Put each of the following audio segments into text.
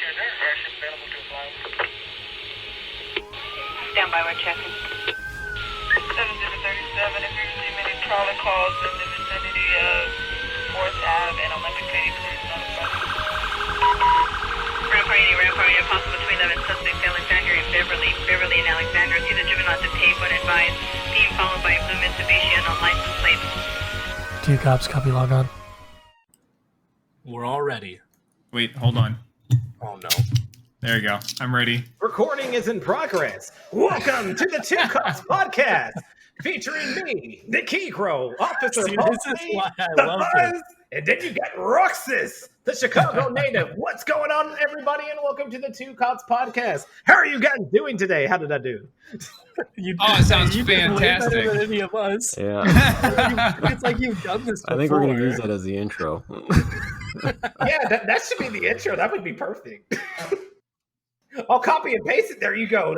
Stand by, we're checking. 7037, if you receive any trawler calls in the vicinity of 4th Ave and Olympic City, please notify. Rampart 80, possible between them and suspects Alexandria and Beverly and Alexandria. These are driven on to pay, but advised. Being followed by a blue Mitsubishi and on license plate. 2 cops, copy, log on. We're all ready. Wait, hold on. Oh no. There you go. I'm ready. Recording is in progress. Welcome to the Two Cops Podcast, featuring me, the Key Crow, Officer See, Paul, this is why I the love Buzz, it. and then you got Roxas, the Chicago native. What's going on, everybody, and welcome to the Two Cops Podcast. How are you guys doing today? How did I do? It sounds you did way better fantastic. than any of us. Yeah, It's like you've done this before. I think we're going to use that as the intro. Yeah, that should be the intro. That would be perfect. I'll copy and paste it. There you go.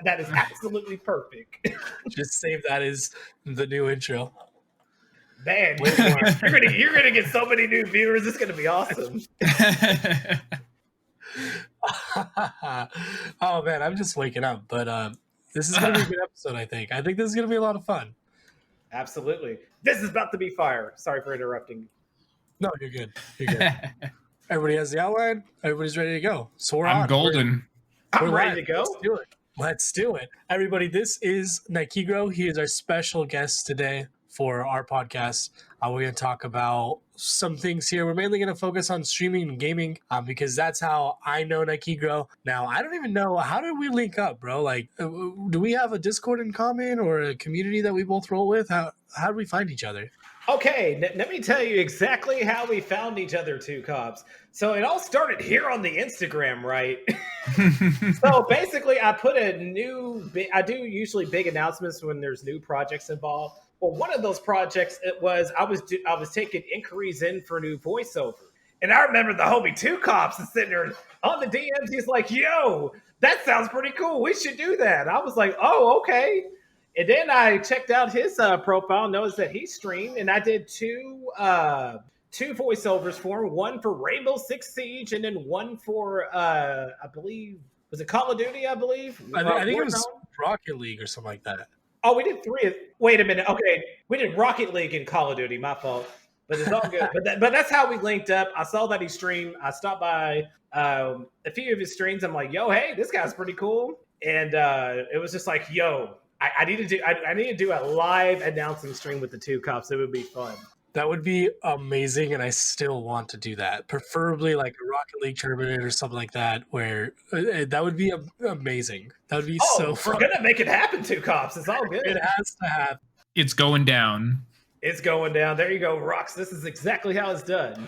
That is absolutely perfect. Just save that as the new intro. Man, you're gonna get so many new viewers. It's gonna be awesome. Oh man, I'm just waking up, but this is gonna be a good episode. I think this is gonna be a lot of fun. Absolutely. This is about to be fire. Sorry for interrupting. No, you're good. Everybody has the outline. Everybody's ready to go. So we're I'm on. golden. I'm We're ready live. to go. Let's do it. Everybody, this is Nikigro. He is our special guest today for our podcast. We're going to talk about some things here. We're mainly going to focus on streaming and gaming because that's how I know Nikigro. Now, I don't even know, how did we link up, bro? Like, do we have a Discord in common or a community that we both roll with? How did we find each other? Okay, let me tell you exactly how we found each other, Two Cops. So it all started here on the Instagram, right? So basically, I put I do usually big announcements when there's new projects involved. Well, one of those projects, I was taking inquiries in for new voiceover. And I remember the homie Two Cops is sitting there on the DMs. He's like, yo, that sounds pretty cool. We should do that. I was like, oh, okay. And then I checked out his profile, noticed that he streamed, and I did two voiceovers for him. One for Rainbow Six Siege, and then one for I believe, was it Call of Duty? I believe. I think it was Rocket League or something like that. Oh, we did 3. Wait a minute. Okay, we did Rocket League and Call of Duty. My fault. But it's all good. but that's how we linked up. I saw that he streamed. I stopped by a few of his streams. I'm like, yo, hey, this guy's pretty cool. And it was just like, yo. I need to do a live announcing stream with the Two Cops. It would be fun. That would be amazing, and I still want to do that. Preferably like a Rocket League tournament or something like that, where that would be amazing. That would be so fun. We're gonna make it happen, Two Cops. It's all good. It has to happen. It's going down. It's going down. There you go, Rox. This is exactly how it's done.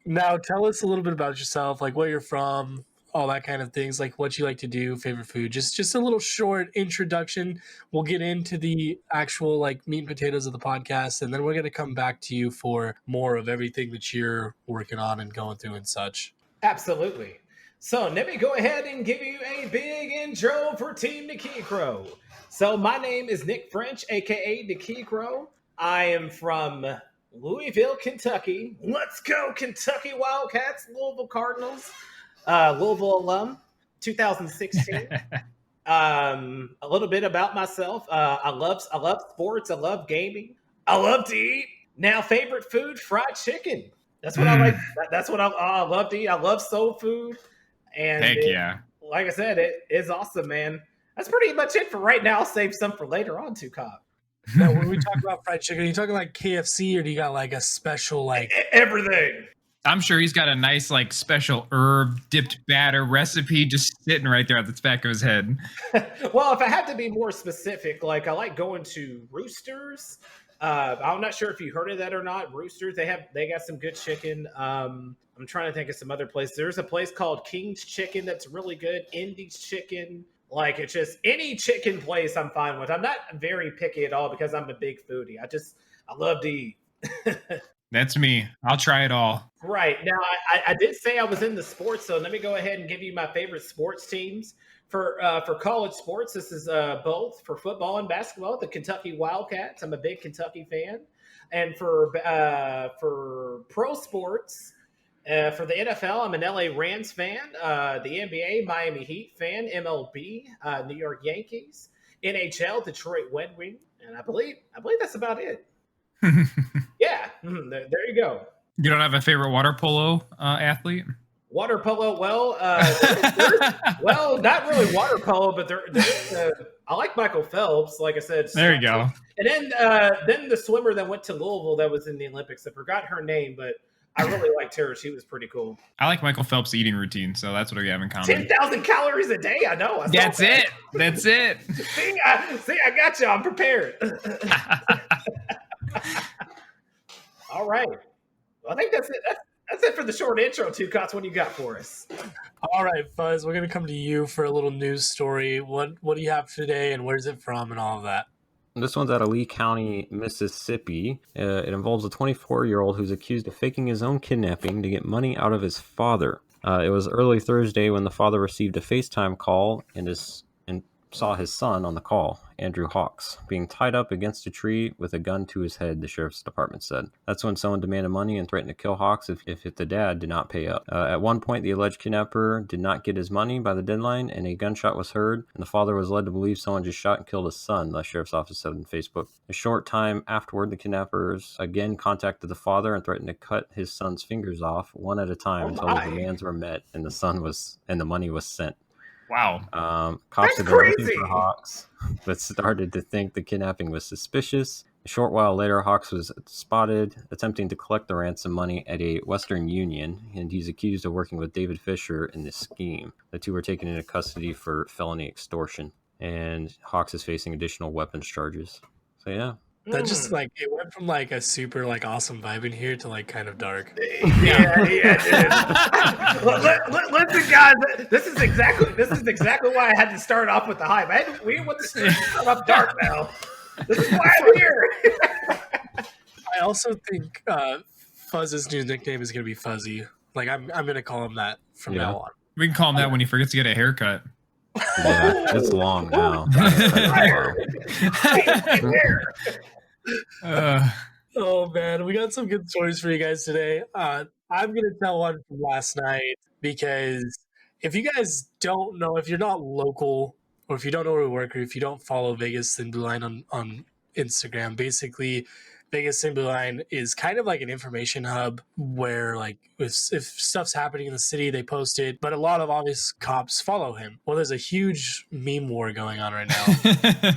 Now, tell us a little bit about yourself, like where you're from, all that kind of things, like what you like to do, favorite food, just a little short introduction. We'll get into the actual like meat and potatoes of the podcast, and then we're going to come back to you for more of everything that you're working on and going through and such. Absolutely. So let me go ahead and give you a big intro for Team Nikki Crow. So my name is Nick French, aka Nikki Crow. I am from Louisville, Kentucky. Let's go, Kentucky Wildcats, Louisville Cardinals. Louisville alum, 2016. A little bit about myself. I love sports. I love gaming. I love to eat. Now, favorite food, fried chicken. That's what I like. That's what I love to eat. I love soul food. And Heck yeah. Like I said, it is awesome, man. That's pretty much it for right now. I'll save some for later on, Two Cop. Now, when we talk about fried chicken, are you talking like KFC, or do you got like a special like everything? I'm sure he's got a nice, like, special herb dipped batter recipe just sitting right there at the back of his head. Well, if I had to be more specific, like I like going to Roosters. I'm not sure if you heard of that or not. Roosters, they got some good chicken. I'm trying to think of some other places. There's a place called King's Chicken that's really good. Indy's Chicken. Like, it's just any chicken place I'm fine with. I'm not very picky at all because I'm a big foodie. I love to eat. That's me. I'll try it all. Right. Now, I did say I was in the sports, so let me go ahead and give you my favorite sports teams. For college sports, this is both for football and basketball, the Kentucky Wildcats. I'm a big Kentucky fan. And for pro sports, For the NFL, I'm an LA Rams fan. The NBA, Miami Heat fan. MLB, New York Yankees. NHL, Detroit Red Wing. And I believe that's about it. Yeah, there you go. You don't have a favorite water polo athlete? Water polo, well, not really water polo, but I like Michael Phelps. Like I said, there you go. And then the swimmer that went to Louisville that was in the Olympics. I forgot her name, but I really liked her. She was pretty cool. I like Michael Phelps' eating routine, so that's what we have in common. 10,000 calories a day. I know. That's it. That's it. See, I got you. I'm prepared. All right. Well, I think that's it. That's it for the short intro, Two Cots. What do you got for us? All right, Fuzz, we're going to come to you for a little news story. What do you have today, and where's it from, and all of that? This one's out of Lee County, Mississippi. It involves a 24-year-old who's accused of faking his own kidnapping to get money out of his father. It was early Thursday when the father received a FaceTime call and saw his son on the call, Andrew Hawks, being tied up against a tree with a gun to his head, the sheriff's department said. That's when someone demanded money and threatened to kill Hawks if the dad did not pay up. At one point, the alleged kidnapper did not get his money by the deadline, and a gunshot was heard, and the father was led to believe someone just shot and killed his son, the sheriff's office said on Facebook. A short time afterward, the kidnappers again contacted the father and threatened to cut his son's fingers off one at a time until the demands were met and the money was sent. Wow. Cops have been looking for Hawks, but started to think the kidnapping was suspicious. A short while later, Hawks was spotted attempting to collect the ransom money at a Western Union, and he's accused of working with David Fisher in this scheme. The two were taken into custody for felony extortion, and Hawks is facing additional weapons charges. So, yeah. That just it went from a super awesome vibe in here to kind of dark. Yeah, dude. Listen, guys, this is exactly why I had to start off with the hype. We want to start off dark now. This is why I'm here. I also think Fuzz's new nickname is going to be Fuzzy. I'm going to call him that from now on. We can call him that when he forgets to get a haircut. Yeah, it's long now. Oh man, we got some good stories for you guys today. I'm gonna tell one from last night because if you guys don't know, if you're not local or if you don't know where we work or if you don't follow Vegas and Blue Line on Instagram, basically Vegas and Blue Line is kind of like an information hub where if stuff's happening in the city, they post it, but a lot of obvious cops follow him. Well, there's a huge meme war going on right now.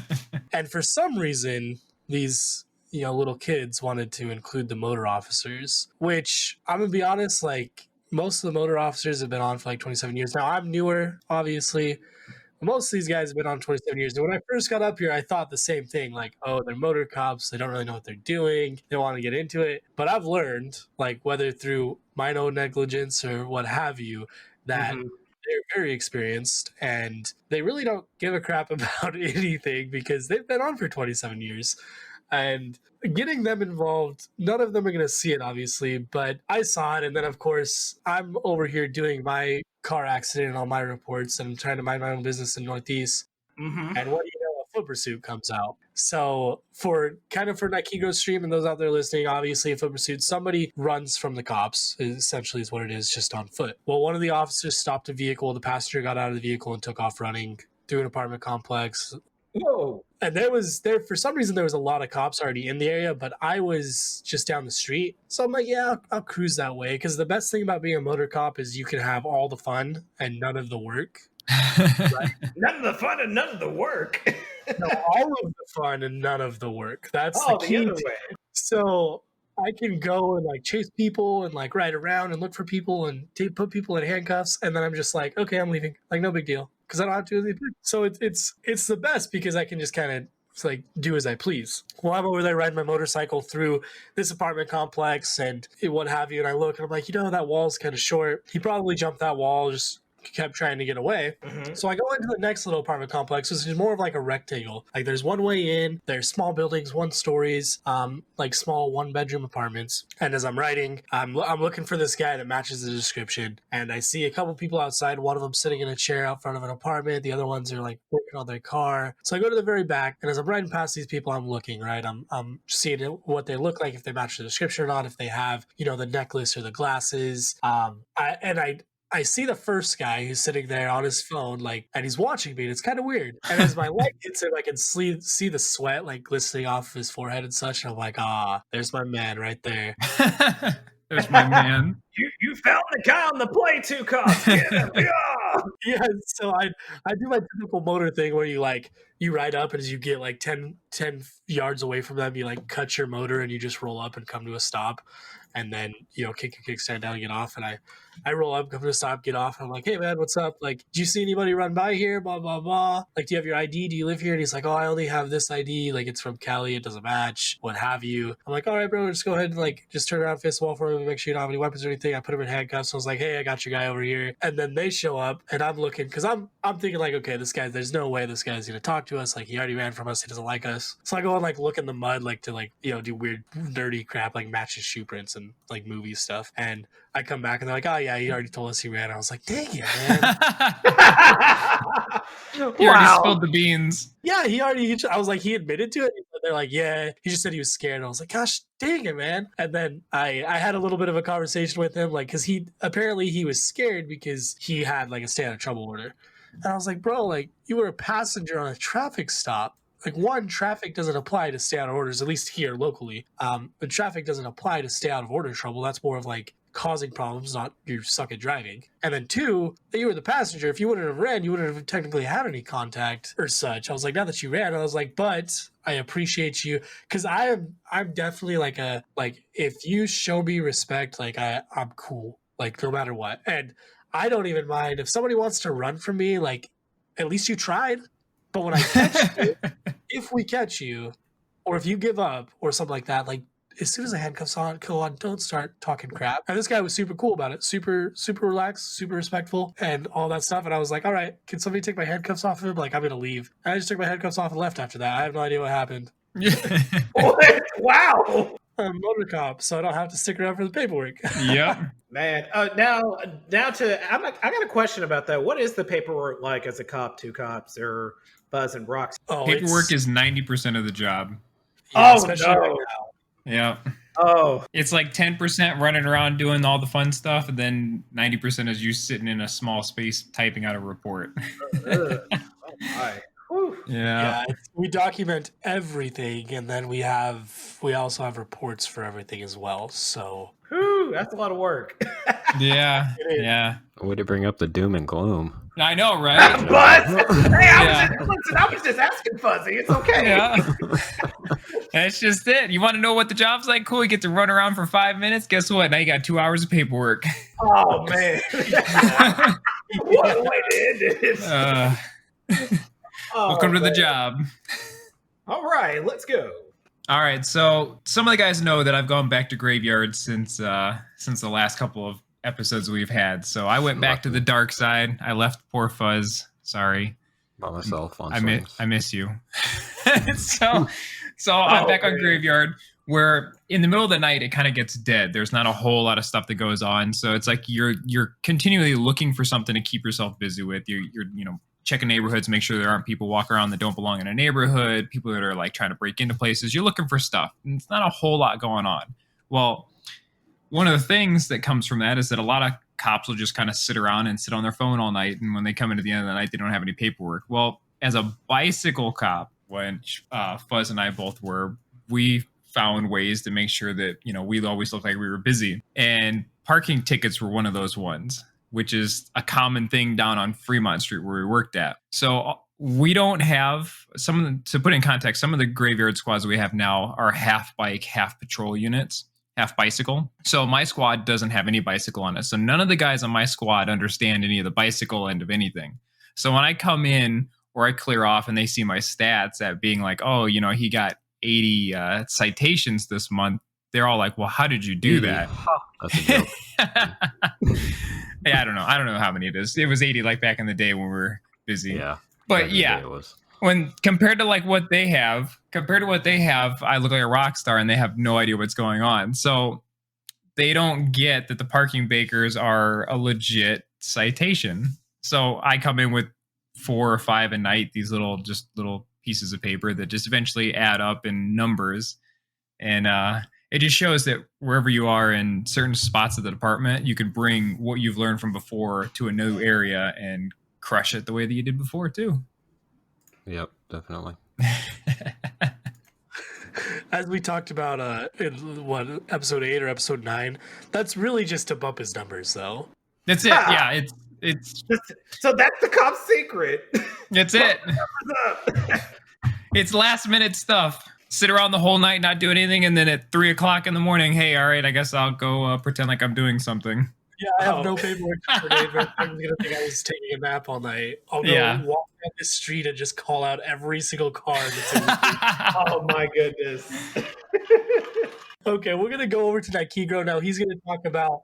And for some reason, these little kids wanted to include the motor officers, which I'm gonna be honest, most of the motor officers have been on for 27 years. Now I'm newer, obviously. Most of these guys have been on 27 years. And when I first got up here, I thought the same thing, they're motor cops. They don't really know what they're doing. They want to get into it. But I've learned, whether through my own negligence or what have you, that they're very experienced and they really don't give a crap about anything because they've been on for 27 years. And getting them involved, none of them are going to see it, obviously, but I saw it. And then, of course, I'm over here doing my car accident and all my reports, and I'm trying to mind my own business in Northeast. And what do you know, a foot pursuit comes out. So for Nikegro's stream and those out there listening, obviously a foot pursuit, somebody runs from the cops, essentially is what it is, just on foot. Well, one of the officers stopped a vehicle. The passenger got out of the vehicle and took off running through an apartment complex. Whoa. And for some reason, there was a lot of cops already in the area, but I was just down the street. So I'm like, yeah, I'll cruise that way. Because the best thing about being a motor cop is you can have all the fun and none of the work. Right? None of the fun and none of the work. No, all of the fun and none of the work. That's the key. The other way. So I can go and chase people and ride around and look for people and put people in handcuffs. And then I'm just okay, I'm leaving. No big deal. Because I don't have to do anything. So it's the best because I can just kind of do as I please. Well, I'm over there riding my motorcycle through this apartment complex and what have you, and I look and I'm like, that wall's kind of short. He probably jumped that wall just kept trying to get away. Mhm. So I go into the next little apartment complex, which is more of like a rectangle. Like there's one way in, there's small buildings, 1 stories, like small 1-bedroom apartments. And as I'm writing, I'm looking for this guy that matches the description. And I see a couple people outside, one of them sitting in a chair out front of an apartment. The other ones are like working on their car. So I go to the very back, and as I'm riding past these people, I'm looking, right? I'm seeing what they look like, if they match the description or not, if they have, the necklace or the glasses. I see the first guy who's sitting there on his phone, like, and he's watching me, and it's kind of weird. And as my light hits him, I can see the sweat, like, glistening off his forehead and such. And I'm like, there's my man right there. There's my man. You found the guy on the play, Two Cops. Get him. Yeah. Yeah, so I do my typical motor thing where you ride up, and as you get like 10 yards away from them, you like cut your motor and you just roll up and come to a stop, and then kick your kickstand down and get off. And I roll up, come to a stop, get off, and I'm like, hey man, what's up? Like, do you see anybody run by here? Blah blah blah. Like, do you have your ID? Do you live here? And he's like, oh, I only have this ID. Like, it's from Cali. It doesn't match. What have you? I'm like, all right, bro, just go ahead and like just turn around, face the wall for me, make sure you don't have any weapons or anything. I put him in handcuffs. I was like, hey, I got your guy over here. And then they show up, and I'm looking because I'm thinking like, okay, there's no way this guy's gonna talk to us. Like, he already ran from us. He doesn't like us. So I go and like look in the mud, like to like do weird nerdy crap, like match his shoe prints and like movie stuff. And I come back and they're like, oh yeah, he already told us he ran. I was like, dang it, man. He already spilled the beans. Yeah, I was like, he admitted to it. And they're like, yeah, he just said he was scared. And I was like, gosh, dang it, man. And then I had a little bit of a conversation with him, like, because he was scared because he had like a stay out of trouble order. And I was like, bro, like, you were a passenger on a traffic stop. Like, one, traffic doesn't apply to stay out of orders, at least here locally. But traffic doesn't apply to stay out of order trouble. That's more of like causing problems, not you suck at driving. And then two, that you were the passenger. If you wouldn't have ran, you wouldn't have technically had any contact or such. I was like, now that you ran, I was like, but I appreciate you, because I'm definitely like if you show me respect, like I'm cool, like no matter what. And I don't even mind if somebody wants to run from me, like at least you tried. But when I catch you, if we catch you, or if you give up or something like that, like as soon as the handcuffs go on, don't start talking crap. And this guy was super cool about it, super relaxed, super respectful, and all that stuff. And I was like, all right, can somebody take my handcuffs off of him? Like, I'm gonna leave. And I just took my handcuffs off and left after that. I have no idea what happened. What? Wow. I'm a motor cop, so I don't have to stick around for the paperwork. Yep. Man, now I got a question about that. What is the paperwork like as a cop, Two Cops, or Buzz and Brox? Paperwork is 90% of the job. Yeah, Oh, especially no. right now. Yeah. Oh, It's like 10% running around doing all the fun stuff, and then 90% is you sitting in a small space typing out a report. oh my. Whew. Yeah. We document everything, and then we also have reports for everything as well. So Whew, that's a lot of work. Yeah. It is. Yeah. Way to bring up the doom and gloom. I know, right? Buzz, hey, Yeah. I was just asking Fuzzy. It's okay. Yeah. That's just it. You want to know what the job's like? Cool. You get to run around for 5 minutes. Guess what? Now you got 2 hours of paperwork. Oh man. What a way to end it. Welcome to the man. job. All right, let's go. All right, so some of the guys know that I've gone back to graveyards since the last couple of episodes we've had. So I went back to the dark side. I left poor Fuzz. Sorry, By myself on I swings. miss you. so I'm back on graveyard, where in the middle of the night it kind of gets dead. There's not a whole lot of stuff that goes on, so it's like you're continually looking for something to keep yourself busy with. You're checking neighborhoods, make sure there aren't people walking around that don't belong in a neighborhood, people that are like trying to break into places. You're looking for stuff, and it's not a whole lot going on. Well, one of the things that comes from that is that a lot of cops will just kind of sit around and sit on their phone all night, and when they come into the end of the night, they don't have any paperwork. Well, as a bicycle cop, which Fuzz and I both were, we found ways to make sure that we always looked like we were busy, and parking tickets were one of those ones, which is a common thing down on Fremont Street where we worked at. So we don't have to put in context, some of the graveyard squads we have now are half bike, half patrol units, half bicycle. So my squad doesn't have any bicycle on it. So none of the guys on my squad understand any of the bicycle end of anything. So when I come in or I clear off and they see my stats at being like, oh, he got 80 citations this month, they're all like, well, how did you do that? That's a joke. Yeah, I don't know how many it is. It was 80 like back in the day when we were busy. Yeah. But back in the yeah, day it was. when compared to what they have, I look like a rock star and they have no idea what's going on. So they don't get that the parking bakers are a legit citation. So I come in with 4 or 5 a night, these little pieces of paper that just eventually add up in numbers. And it just shows that wherever you are in certain spots of the department, you can bring what you've learned from before to a new area and crush it the way that you did before too. Yep, definitely. As we talked about in episode 8 or episode 9, that's really just to bump his numbers, though. That's it. Yeah, it's So that's the cop's secret. That's it. It's last minute stuff. Sit around the whole night, not do anything, and then at 3 o'clock in the morning, hey, all right, I guess I'll go pretend like I'm doing something. Yeah, I have no paperwork for David. I'm gonna think I was taking a nap all night. I'll go walk down the street and just call out every single car that's in the street. Oh my goodness. Okay, we're gonna go over to Nikigro now. He's gonna talk about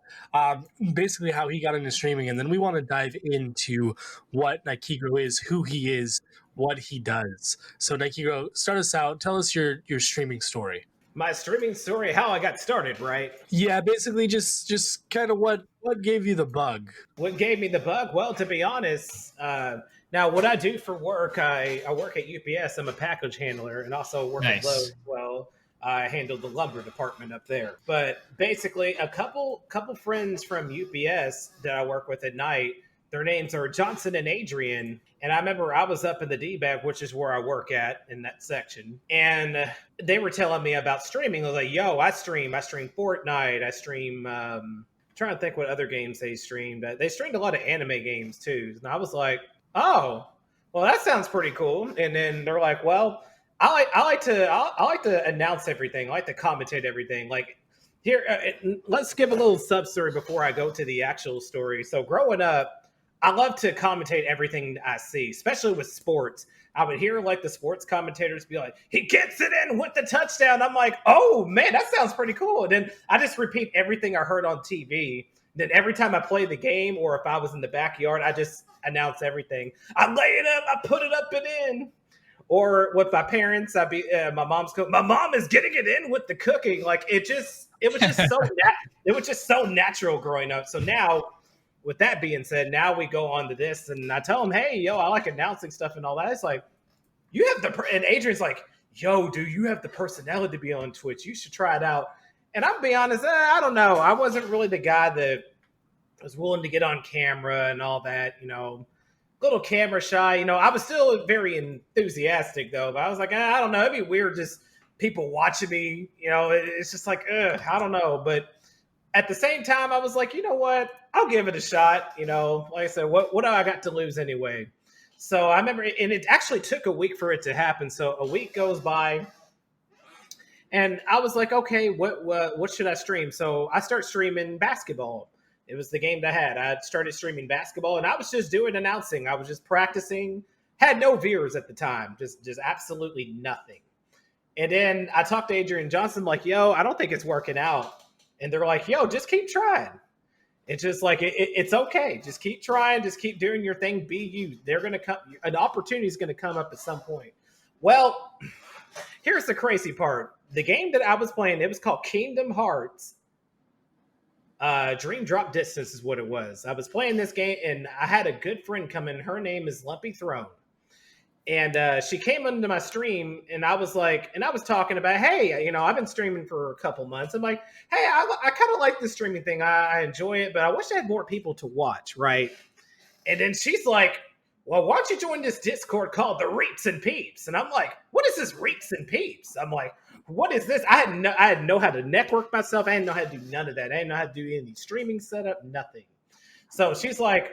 basically how he got into streaming, and then we want to dive into what Nikigro is, who he is, what he does. So Nikigro, start us out. Tell us your streaming story. My streaming story, how I got started, right? Yeah, basically just kind of what gave you the bug. What gave me the bug? Well, to be honest, now what I do for work, I work at UPS. I'm a package handler and also work at Lowe's as well. I handle the lumber department up there. But basically, a couple friends from UPS that I work with at night, their names are Johnson and Adrian. And I remember I was up in the D-bag, which is where I work at in that section. And they were telling me about streaming. I was like, yo, I stream Fortnite. I stream, trying to think what other games they streamed. They streamed a lot of anime games too. And I was like, oh, well, that sounds pretty cool. And then they're like, well, I like to announce everything. I like to commentate everything. Like here, let's give a little sub story before I go to the actual story. So growing up, I love to commentate everything I see, especially with sports. I would hear like the sports commentators be like, he gets it in with the touchdown. I'm like, oh man, that sounds pretty cool. And then I just repeat everything I heard on TV. Then every time I play the game, or if I was in the backyard, I just announce everything. I lay it up, I put it up and in. Or with my parents, I'd be my mom's cooking. My mom is getting it in with the cooking. Like it was just so natural growing up. So now, with that being said, now we go on to this, and I tell them, hey, yo, I like announcing stuff and all that. It's like, you have and Adrian's like, yo, dude, you have the personality to be on Twitch. You should try it out. And I'll be honest, I don't know. I wasn't really the guy that was willing to get on camera and all that, little camera shy. I was still very enthusiastic though, but I was like, I don't know. It'd be weird just people watching me, it's just like, I don't know. But at the same time, I was like, you know what? I'll give it a shot. Like I said, what do I got to lose anyway? So I remember, and it actually took a week for it to happen. So a week goes by, and I was like, okay, what should I stream? So I start streaming basketball. It was the game that I had. I started streaming basketball, and I was just doing announcing. I was just practicing. Had no viewers at the time, just absolutely nothing. And then I talked to Adrian Johnson, like, yo, I don't think it's working out. And they're like, yo, just keep trying. It's just like, it's okay. Just keep trying. Just keep doing your thing. Be you. They're going to come. An opportunity is going to come up at some point. Well, here's the crazy part. The game that I was playing, it was called Kingdom Hearts. Dream Drop Distance is what it was. I was playing this game, and I had a good friend come in. Her name is Lumpy Throne. And she came into my stream, and I was like, and I was talking about, hey, I've been streaming for a couple months. I'm like, hey, I kind of like this streaming thing. I enjoy it, but I wish I had more people to watch, right? And then she's like, well, why don't you join this Discord called the Reeps and Peeps? And I'm like, what is this Reeps and Peeps? I'm like, what is this? I didn't know how to network myself. I didn't know how to do none of that. I didn't know how to do any streaming setup, nothing. So she's like,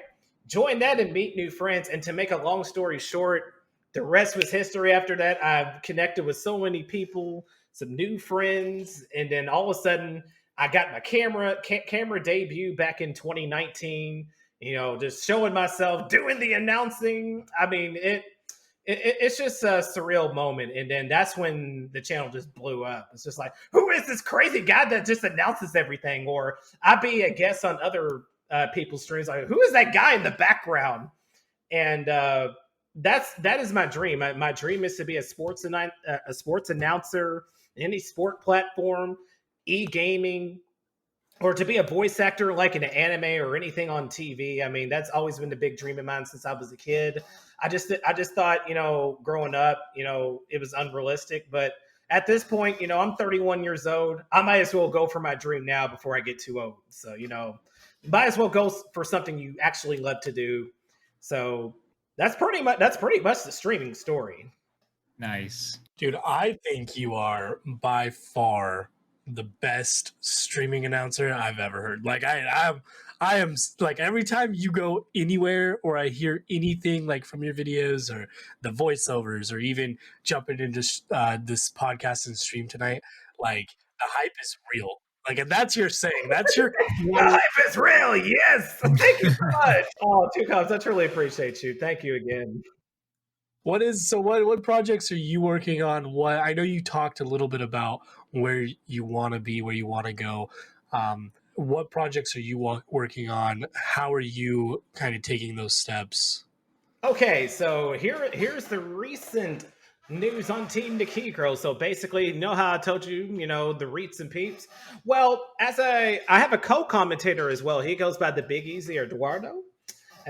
join that and meet new friends. And to make a long story short, the rest was history after that. I've connected with so many people, some new friends, and then all of a sudden I got my camera debut back in 2019, just showing myself, doing the announcing. I mean, it's just a surreal moment. And then that's when the channel just blew up. It's just like, who is this crazy guy that just announces everything? Or I'd be a guest on other people's streams. Like, who is that guy in the background? And that is my dream. My dream is to be a sports announcer, any sport platform, e-gaming, or to be a voice actor like in an anime or anything on TV. I mean, that's always been the big dream of mine since I was a kid. I just thought, growing up, it was unrealistic. But at this point, I'm 31 years old. I might as well go for my dream now before I get too old. So, might as well go for something you actually love to do. So that's pretty much the streaming story. Nice. Dude, I think you are by far the best streaming announcer I've ever heard. Like I am like, every time you go anywhere or I hear anything like from your videos or the voiceovers or even jumping into this podcast and stream tonight, like the hype is real. Like, and that's your saying. That's your the hype is real. Yes. Thank you so much. Oh, Two Cops, I truly appreciate you. Thank you again. What projects are you working on? What, I know you talked a little bit about where you want to be, where you want to go. What projects are you working on? How are you kind of taking those steps? Okay, so here's the recent news on Team Nikigro. So basically, you know how I told you, the Reets and Peeps? Well, I have a co-commentator as well. He goes by the Big Easy or Eduardo.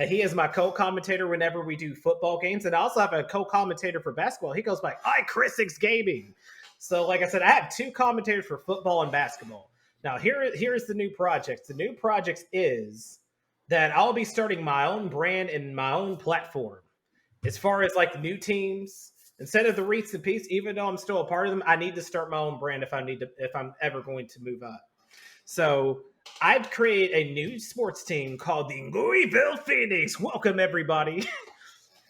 He is my co-commentator whenever we do football games. And I also have a co-commentator for basketball. He goes by iChris6 Gaming. So like I said, I have two commentators for football and basketball. Now, here's the new project. The new project is that I'll be starting my own brand and my own platform. As far as like new teams, instead of the Reets and Peeps, even though I'm still a part of them, I need to start my own brand if I'm ever going to move up. So I'd create a new sports team called the Louisville Phoenix. Welcome, everybody.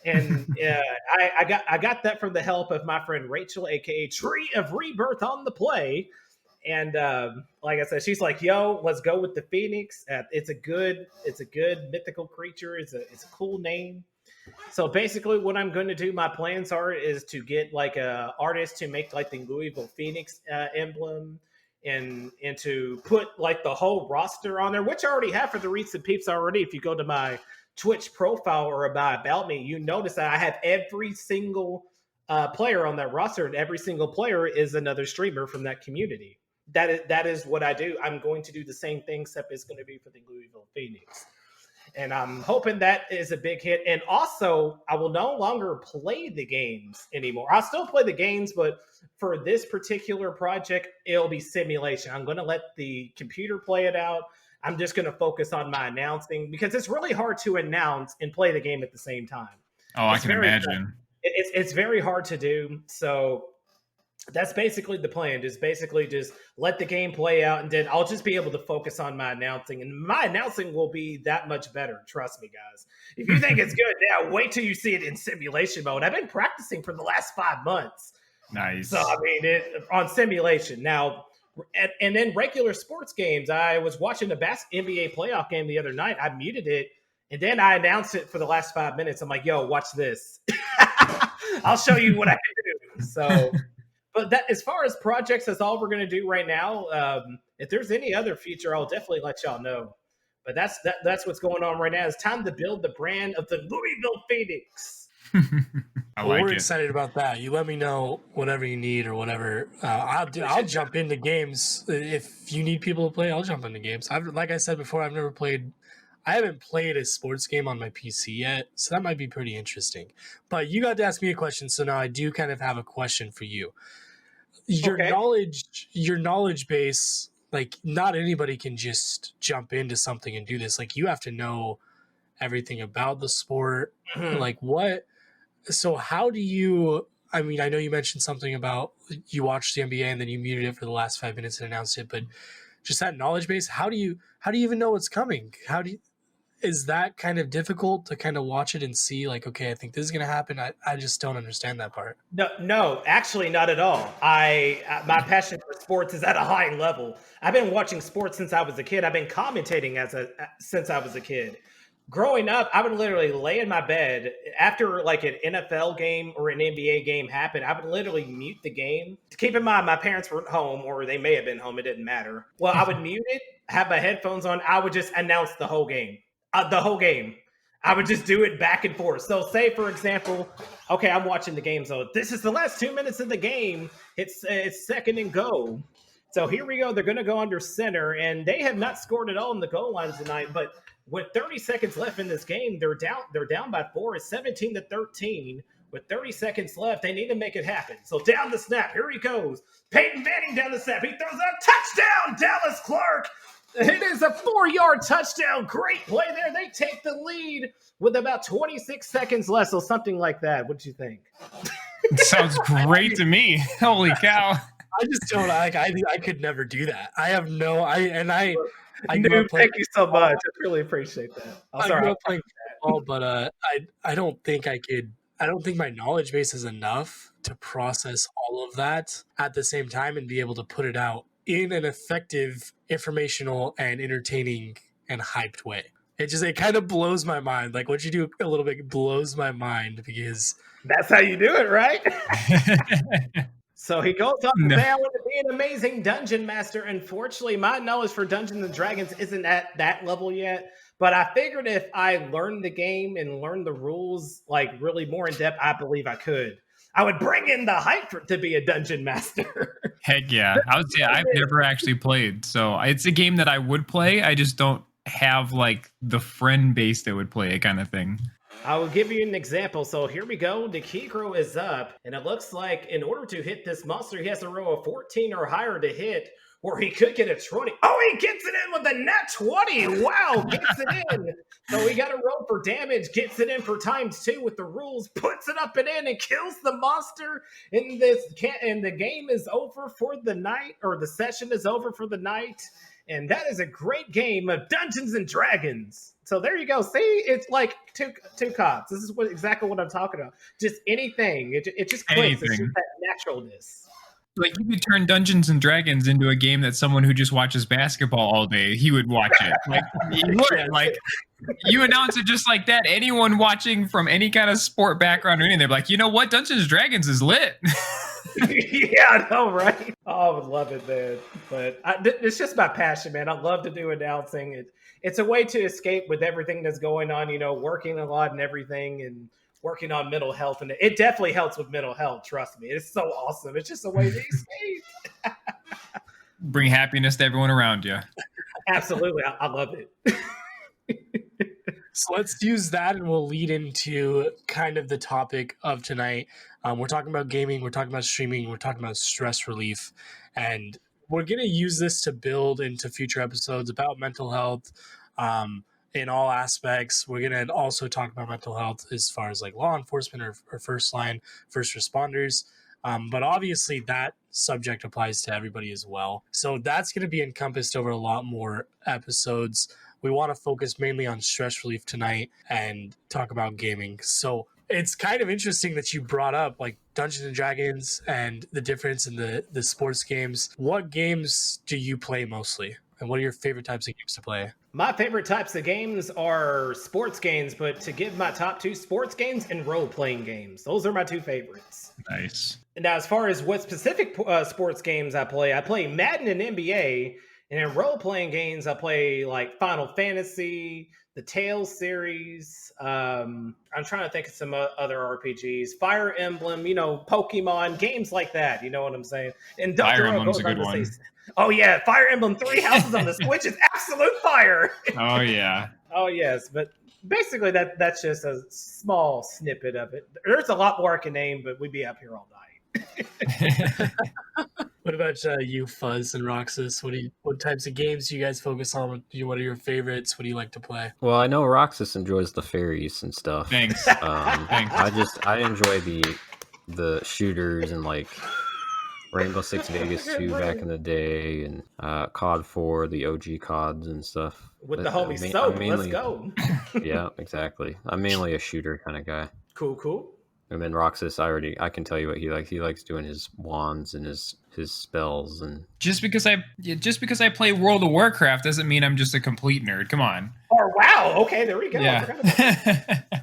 And I got that from the help of my friend Rachel, aka Tree of Rebirth on the Play. And like I said, she's like, "Yo, let's go with the Phoenix. It's a good mythical creature. It's a cool name." So basically, what I'm going to do, my plans is to get like a artist to make like the Louisville Phoenix emblem. And to put like the whole roster on there, which I already have for the Reets and Peeps already. If you go to my Twitch profile or about me, you notice that I have every single player on that roster, and every single player is another streamer from that community. That is what I do. I'm going to do the same thing, except it's going to be for the Louisville Phoenix. And I'm hoping that is a big hit. And also, I will no longer play the games anymore. I'll still play the games, but for this particular project, it'll be simulation. I'm going to let the computer play it out. I'm just going to focus on my announcing because it's really hard to announce and play the game at the same time. Oh, I can imagine. It's very hard to do. So that's basically the plan. Just basically just let the game play out, and then I'll just be able to focus on my announcing. And my announcing will be that much better. Trust me, guys. If you think it's good, now wait till you see it in simulation mode. I've been practicing for the last 5 months. Nice. So, I mean, on simulation. Now, and then regular sports games, I was watching the NBA playoff game the other night. I muted it, and then I announced it for the last 5 minutes. I'm like, yo, watch this. I'll show you what I can do. So, but that, as far as projects, that's all we're going to do right now. If there's any other feature, I'll definitely let y'all know. But that's what's going on right now. It's time to build the brand of the Louisville Phoenix. We're excited about that. You let me know whatever you need or whatever. I'll jump into games if you need people to play. I'll jump into games. Like I said before, I haven't played a sports game on my PC yet, so that might be pretty interesting. But you got to ask me a question, so now I do kind of have a question for you. Your knowledge base, like not anybody can just jump into something and do this. Like you have to know everything about the sport. Like what? So how do you? I mean, I know you mentioned something about you watched the NBA and then you muted it for the last 5 minutes and announced it, but just that knowledge base. How do you even know what's coming? Is that kind of difficult to kind of watch it and see like, okay, I think this is going to happen. I just don't understand that part. No, actually not at all. My passion for sports is at a high level. I've been watching sports since I was a kid. I've been commentating since I was a kid. growing up, I would literally lay in my bed after like an NFL game or an NBA game happened. I would literally mute the game. Keep in mind, my parents weren't home, or they may have been home. It didn't matter. Well, I would mute it, have my headphones on. I would just announce the whole game. I would just do it back and forth. So say, for example, okay, I'm watching the game. So this is the last 2 minutes of the game. It's second and go. So here we go. They're going to go under center, and they have not scored at all in the goal line tonight. But with 30 seconds left in this game, they're down by 4. It's 17-13. With 30 seconds left, they need to make it happen. So down the snap. Here he goes. Peyton Manning down the snap. He throws a touchdown. Dallas Clark. It is a 4-yard touchdown. Great play there. They take the lead with about 26 seconds left. So something like that. What do you think? Sounds great to me. Holy cow. I just don't like. I could never do that. I have no. I Dude, thank you so much. I really appreciate that. I grew up playing football, but I don't think I could. I don't think my knowledge base is enough to process all of that at the same time and be able to put it out in an effective, informational, and entertaining and hyped way. It kind of blows my mind. Like what you do a little bit blows my mind because that's how you do it, right? So he goes on to say, I want to be an amazing dungeon master. Unfortunately, my knowledge for Dungeons and Dragons isn't at that level yet. But I figured if I learned the game and learned the rules like really more in depth, I believe I could. I would bring in the hype to be a dungeon master. Heck yeah. I would say I've never actually played. So it's a game that I would play. I just don't have like the friend base that would play it kind of thing. I will give you an example. So here we go. The Kegro is up, and it looks like in order to hit this monster, he has to roll a 14 or higher to hit, or he could get a 20. Oh, he gets it in with a nat 20. Wow, gets it in. So he got to roll for damage, gets it in for ×2 with the rules, puts it up and in, and kills the monster. And the game is over for the night, or the session is over for the night. And that is a great game of Dungeons and Dragons. So there you go. See, it's like two cops. This is exactly what I'm talking about. Just anything. It just clicks. Anything. It's just that naturalness. Like you could turn Dungeons and Dragons into a game that someone who just watches basketball all day, he would watch it. Like he would. Like you announce it just like that. Anyone watching from any kind of sport background or anything, they're like, you know what? Dungeons and Dragons is lit. Yeah, I know, right? Oh, I would love it, man. But it's just my passion, man. I love to do announcing. It's a way to escape with everything that's going on, working a lot and everything and working on mental health. And it definitely helps with mental health, trust me. It's so awesome. It's just a way to escape. Bring happiness to everyone around you. Absolutely. I love it. So let's use that and we'll lead into kind of the topic of tonight. We're talking about gaming, we're talking about streaming, we're talking about stress relief, and we're going to use this to build into future episodes about mental health in all aspects. We're going to also talk about mental health as far as like law enforcement or first responders. But obviously that subject applies to everybody as well. So that's going to be encompassed over a lot more episodes. We want to focus mainly on stress relief tonight and talk about gaming. So it's kind of interesting that you brought up like Dungeons and Dragons and the difference in the sports games. What games do you play mostly? And what are your favorite types of games to play? My favorite types of games are sports games, but to give my top 2, sports games and role-playing games. Those are my 2 favorites. Nice. Now, as far as what specific sports games I play Madden and NBA. And in role-playing games, I play like Final Fantasy, the Tales series. I'm trying to think of some other RPGs. Fire Emblem, Pokemon, games like that. You know what I'm saying? And Fire Emblem's a good one. Oh, yeah. Fire Emblem 3 Houses on the Switch is absolute fire. Oh, yeah. Oh, yes. But basically, that's just a small snippet of it. There's a lot more I can name, but we'd be up here all night. What about you, Fuzz and Roxas? What types of games do you guys focus on? What are your favorites? What do you like to play? Well, I know Roxas enjoys the fairies and stuff. Thanks. Thanks. I enjoy the shooters and like Rainbow Six Vegas 2 back in the day, and COD 4, the OG CODs and stuff. With the homie Soap, let's go. Yeah, exactly. I'm mainly a shooter kind of guy. Cool. And then Roxas, I can tell you what he likes. He likes doing his wands and his spells. And just because I play World of Warcraft doesn't mean I'm just a complete nerd. Come on. War. Wow. Okay, there we go. I forgot about Yeah.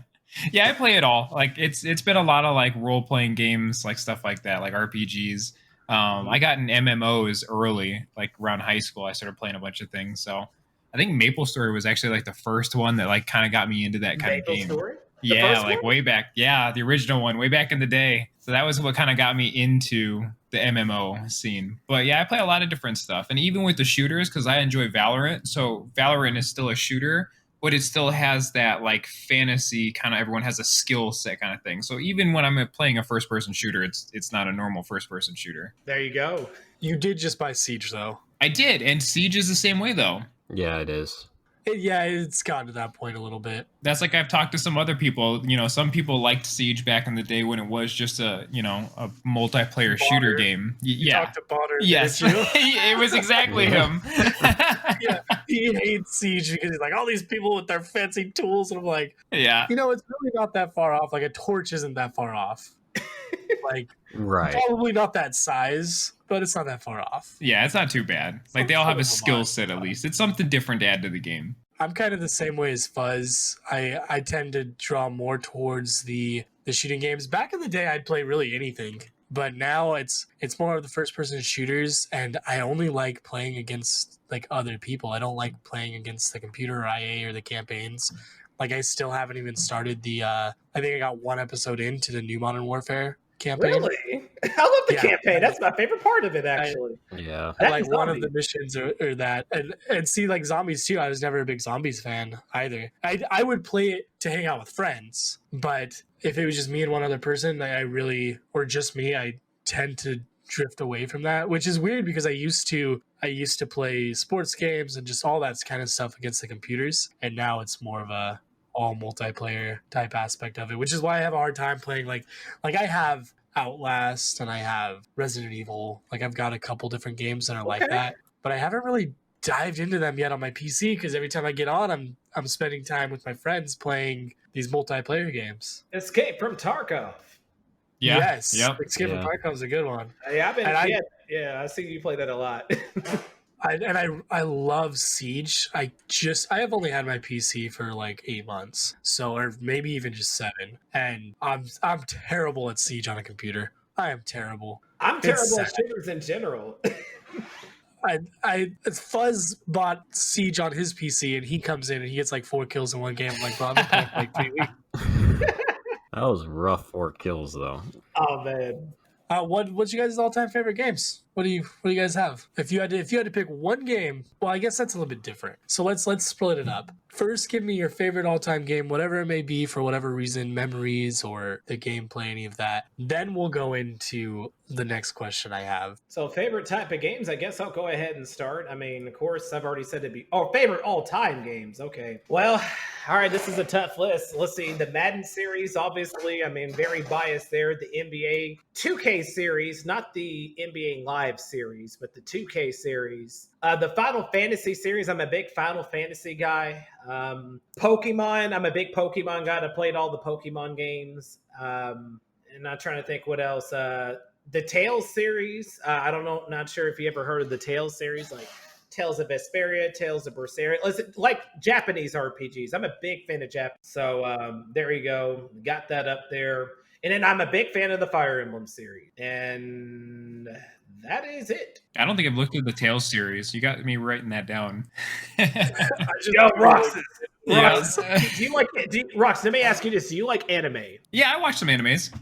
Yeah, I play it all. Like it's been a lot of like role playing games, like stuff like that, like RPGs. I got in MMOs early, like around high school. I started playing a bunch of things. So I think MapleStory was actually like the first one that like kind of got me into that kind of game. Story? Yeah, like way back. Yeah, the original one, way back in the day. So that was what kind of got me into the MMO scene. But yeah, I play a lot of different stuff. And even with the shooters, because I enjoy Valorant. So Valorant is still a shooter, but it still has that like fantasy kind of, everyone has a skill set kind of thing. So even when I'm playing a first person shooter, it's not a normal first person shooter. There you go. You did just buy Siege, though. I did. And Siege is the same way, though. Yeah, it is. Yeah, it's gotten to that point a little bit. That's like I've talked to some other people. You know, some people liked Siege back in the day when it was just a multiplayer shooter game. Yeah. Talk to Bonner. Yes. It was exactly him. Yeah, he hates Siege because he's like, all these people with their fancy tools. And I'm like, Yeah. it's really not that far off. Like, a torch isn't that far off. Like, Right. probably not that size, but it's not that far off. Yeah, it's not too bad. Like, they all have a skill set at least. It's something different to add to the game. I'm kind of the same way as Fuzz. I tend to draw more towards the shooting games. Back in the day, I'd play really anything, but now it's more of the first person shooters, and I only like playing against like other people. I don't like playing against the computer or IA or the campaigns. Like, I still haven't even started the I think I got one episode into the new Modern Warfare campaign. Really? I love the campaign. That's my favorite part of it, actually. Yeah. And like one of the missions or that and see, like, zombies too. I was never a big zombies fan either. I would play it to hang out with friends, but if it was just me and one other person, or just me, I tend to drift away from that, which is weird because I used to play sports games and just all that kind of stuff against the computers, and now it's more of a all multiplayer type aspect of it, which is why I have a hard time playing like I have Outlast and I have Resident Evil. Like, I've got a couple different games that are like that, but I haven't really dived into them yet on my PC because every time I get on, I'm spending time with my friends playing these multiplayer games. Escape from Tarkov. Yeah. Yes. Yep. Escape from Tarkov is a good one. Yeah, I've seen you play that a lot. I love Siege. I have only had my PC for like 8 months, or maybe even just 7, and I'm terrible at Siege on a computer. I am terrible. I'm terrible at shooters in general. Fuzz bought Siege on his PC, and he comes in and he gets like 4 kills in one game. I'm like, bro, I've been playing for like 3 weeks. That was rough 4 kills though. Oh man. What's you guys' all-time favorite games? What do you guys have? If you had to pick one game, well, I guess that's a little bit different. So let's split it up. First, give me your favorite all-time game, whatever it may be, for whatever reason, memories or the gameplay, any of that. Then we'll go into the next question I have. So favorite type of games, I guess I'll go ahead and start. I mean, of course, I've already said it'd be favorite all-time games. Okay. Well, all right, this is a tough list. Let's see. The Madden series, obviously, I mean, very biased there. The NBA 2K series, not the NBA Live series, but the 2K series. The Final Fantasy series, I'm a big Final Fantasy guy. Pokemon, I'm a big Pokemon guy. I played all the Pokemon games. And I'm trying to think what else. The Tales series, I don't know, not sure if you ever heard of the Tales series, like Tales of Vesperia, Tales of Berseria. Listen, like Japanese RPGs. I'm a big fan of Japan. So there you go. Got that up there. And then I'm a big fan of the Fire Emblem series. And that is it. I don't think I've looked at the Tales series. You got me writing that down. Yo, Rox. Yes. Rox, let me ask you this. Do you like anime? Yeah, I watched some animes.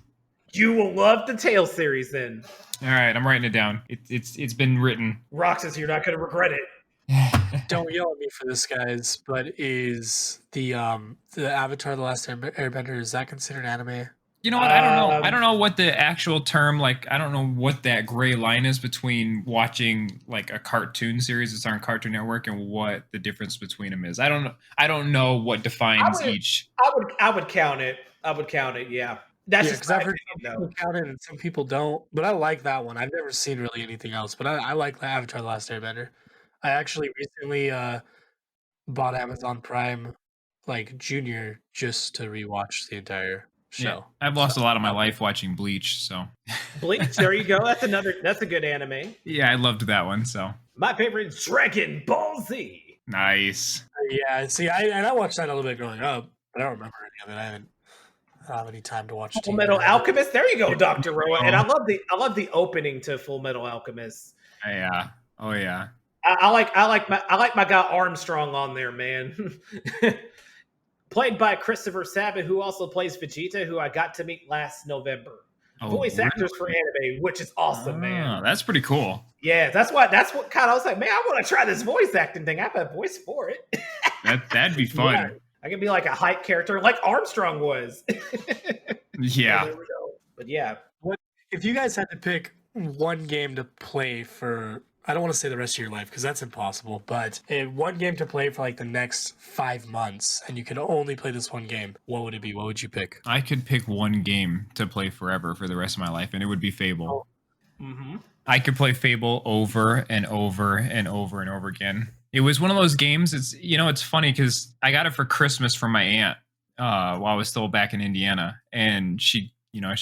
You will love the Tales series then. All right, I'm writing it down. It's been written. Roxas, you're not going to regret it. Don't yell at me for this, guys, but is the Avatar: The Last Airbender, is that considered anime? You know what? I don't know. I don't know what the actual term, like, I don't know what that gray line is between watching like a cartoon series that's on Cartoon Network and what the difference between them is. I don't know what defines each. I would count it. Yeah. That's just because I've heard some people count it and some people don't. But I like that one. I've never seen really anything else, but I like the Avatar: The Last Airbender. I actually recently bought Amazon Prime like Junior just to rewatch the entire show. Yeah, I've lost a lot of my life watching Bleach, so Bleach, there you go. That's a good anime. yeah, I loved that one. So my favorite is Dragon Ball Z. Nice. Yeah, see, I watched that a little bit growing up, but I don't remember any of it. I don't have any time to watch Full TV. Metal Alchemist. There you go, Yeah. Dr. Roa. And I love the opening to Full Metal Alchemist. Yeah. Oh yeah. I like my guy Armstrong on there, man. Played by Christopher Sabat, who also plays Vegeta, who I got to meet last November. Oh, Voice actors for anime, which is awesome, man. That's pretty cool. Yeah, that's what kind of I was like, man, I want to try this voice acting thing. I have a voice for it. That'd be fun. Yeah, I can be like a hype character, like Armstrong was. Yeah. So there we go. But yeah, If you guys had to pick one game to play for, I don't want to say the rest of your life because that's impossible, but one game to play for like the next 5 months and you could only play this one game, what would it be? What would you pick? I could pick one game to play forever for the rest of my life, and it would be Fable. mm-hmm. I could play Fable over and over and over and over again. It was one of those games. It's funny because I got it for Christmas from my aunt while I was still back in Indiana, and she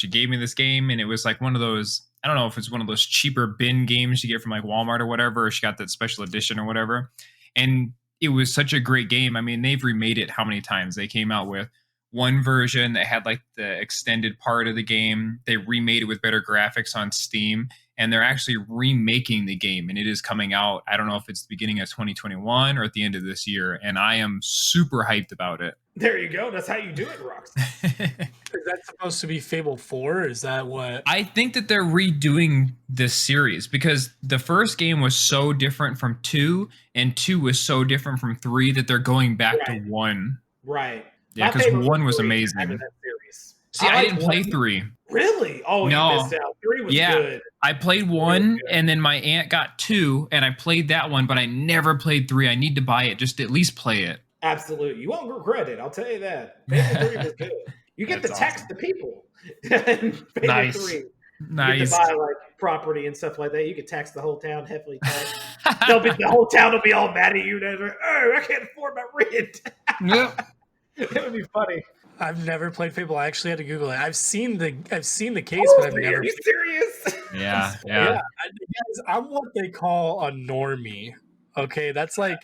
gave me this game, and it was like one of those. I don't know if it's one of those cheaper bin games you get from like Walmart or whatever, or she got that special edition or whatever. And it was such a great game. I mean, they've remade it how many times? They came out with one version that had like the extended part of the game. They remade it with better graphics on Steam, and they're actually remaking the game, and it is coming out. I don't know if it's the beginning of 2021 or at the end of this year, and I am super hyped about it. There you go. That's how you do it, Rox. Is that supposed to be Fable 4? Is that what? I think that they're redoing this series because the first game was so different from 2, and 2 was so different from 3 that they're going back to 1. Right. Yeah, because 1 was amazing. That series. See, I didn't liked play 1. 3. Really? Oh, No. you missed out. 3 was good. I played 1, and then my aunt got 2, and I played that one, but I never played 3. I need to buy it, just to at least play it. Absolutely. You won't regret it. I'll tell you that. Fable 3 was good. You get to That's text awesome. the people. Fable Nice. 3. You get Nice. to buy like property and stuff like that. You can tax the whole town heavily. The whole town will be all mad at you. They're like, oh, I can't afford my rent. Yep. It would be funny. I've never played Fable. I actually had to Google it. I've seen the case, but I've never. Are you serious? Yeah. Guys, I'm what they call a normie. Okay, that's like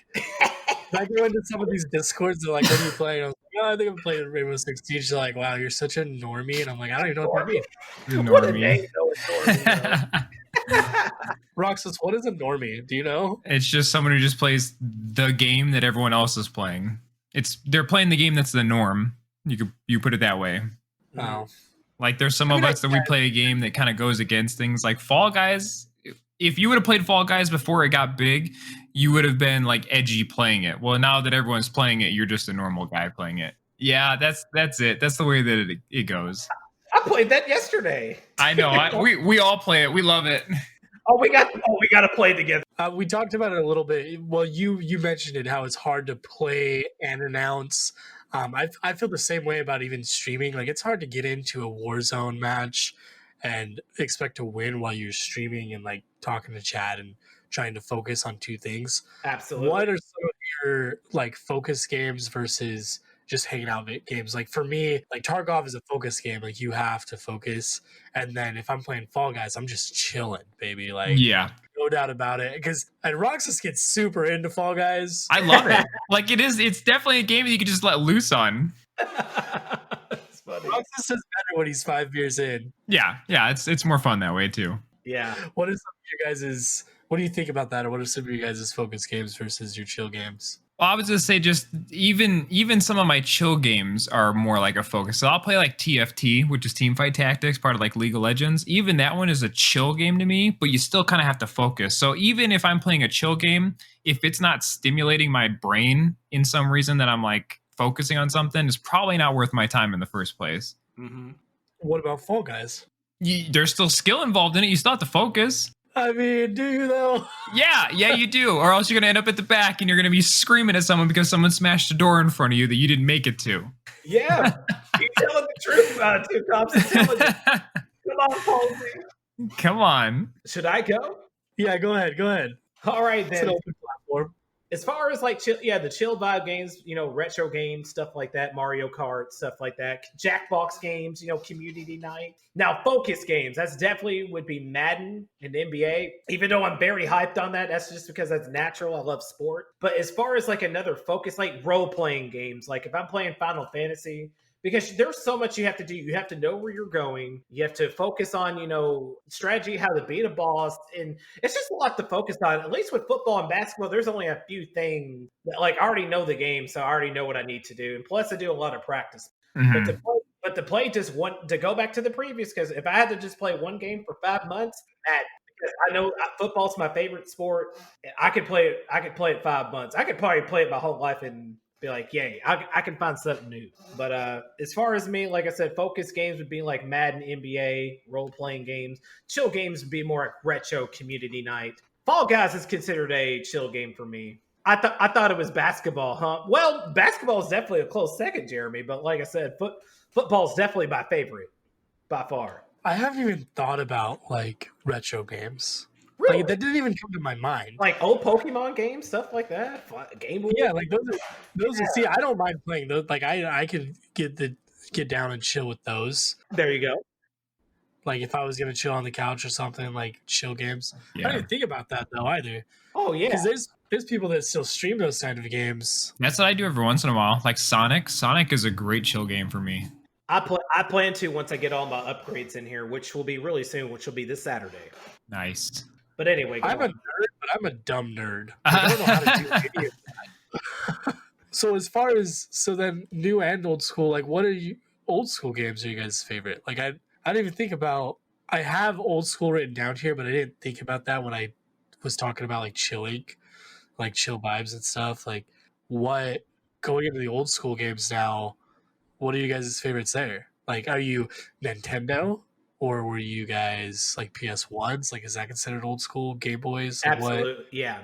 I go into some of these discords. They're like, "What are you playing?" I was like, "Oh, I think I'm playing Rainbow Six Siege." They're like, "Wow, you're such a normie," and I'm like, "I don't even know what that means." What a name, though, a normie, though. Roxas, what is a normie? Do you know? It's just someone who just plays the game that everyone else is playing. They're playing the game that's the norm. You put it that way. Oh, Like there's some of us that we play a game that kind of goes against things like Fall Guys. If you would have played Fall Guys before it got big, you would have been like edgy playing it. Well, now that everyone's playing it, you're just a normal guy playing it. Yeah, that's it. That's the way that it goes. I played that yesterday. I know. We all play it. We love it. We got to play together. we talked about it a little bit. Well, you mentioned it, how it's hard to play and announce. I feel the same way about even streaming. Like it's hard to get into a Warzone match and expect to win while you're streaming and like talking to chat and trying to focus on two things. Absolutely. What are some of your like focus games versus just hanging out games? Like for me, like Tarkov is a focus game. Like you have to focus. And then if I'm playing Fall Guys, I'm just chilling, baby. Like Yeah. no doubt about it. And Roxas gets super into Fall Guys. I love it. Like it's definitely a game that you can just let loose on. It's funny. Roxas is better when he's 5 beers in. Yeah. It's more fun that way too. Yeah. What is some of your guys' what do you think about that? Or what are some of your guys' focus games versus your chill games? Well, I was gonna say just even some of my chill games are more like a focus. So I'll play like TFT, which is Teamfight Tactics, part of like League of Legends. Even that one is a chill game to me, but you still kind of have to focus. So even if I'm playing a chill game, if it's not stimulating my brain in some reason that I'm like focusing on something, it's probably not worth my time in the first place. Mm-hmm. What about Fall Guys? There's still skill involved in it. You still have to focus. I mean, do you though? Yeah, you do. Or else you're going to end up at the back and you're going to be screaming at someone because someone smashed a door in front of you that you didn't make it to. Yeah. You're telling the truth, Two Cops. Come on, Palsy. Come on. Should I go? Yeah, go ahead. All right, It's then. an open platform. As far as like chill, yeah, the chill vibe games, retro games, stuff like that, Mario Kart, stuff like that, Jackbox games, community night. Now, focus games, that's definitely would be Madden and NBA. Even though I'm very hyped on that, that's just because that's natural. I love sport. But as far as like another focus, like role playing games, like if I'm playing Final Fantasy, because there's so much you have to do. You have to know where you're going. You have to focus on, strategy, how to beat a boss, and it's just a lot to focus on. At least with football and basketball, there's only a few things that, like, I already know the game, so I already know what I need to do. And plus, I do a lot of practice. Mhm. But to play just one, to go back to the previous, because if I had to just play one game for 5 months, because I know football's my favorite sport, I could play it. I could play it 5 months. I could probably play it my whole life and be like, yay, I can find something new. But as far as me, like I said, focus games would be like Madden, NBA, role-playing games. Chill games would be more like retro community night. Fall Guys is considered a chill game for me. I thought it was basketball, huh? Well, basketball is definitely a close second, Jeremy. But like I said, football is definitely my favorite by far. I haven't even thought about like retro games. Really? Like that didn't even come to my mind. Like old Pokemon games, stuff like that. Game Boy. Yeah, like those are. See, I don't mind playing those. Like I could get down and chill with those. There you go. Like if I was gonna chill on the couch or something, like chill games. I Yeah. didn't think about that though either. Oh yeah. Because there's people that still stream those kind of games. That's what I do every once in a while. Like Sonic. Sonic is a great chill game for me. I plan to once I get all my upgrades in here, which will be really soon, which will be this Saturday. Nice. But anyway, I'm a nerd, but I'm a dumb nerd. I don't know how to do any of that. So as far as then new and old school, like what are you old school games are you guys' favorite? Like I didn't even think about. I have old school written down here, but I didn't think about that when I was talking about like chilling, like chill vibes and stuff. Like what going into the old school games now, what are you guys' favorites there? Like are you Nintendo? Or were you guys like PS1s? Like, is that considered old school? Game Boys? Like, absolutely, yeah,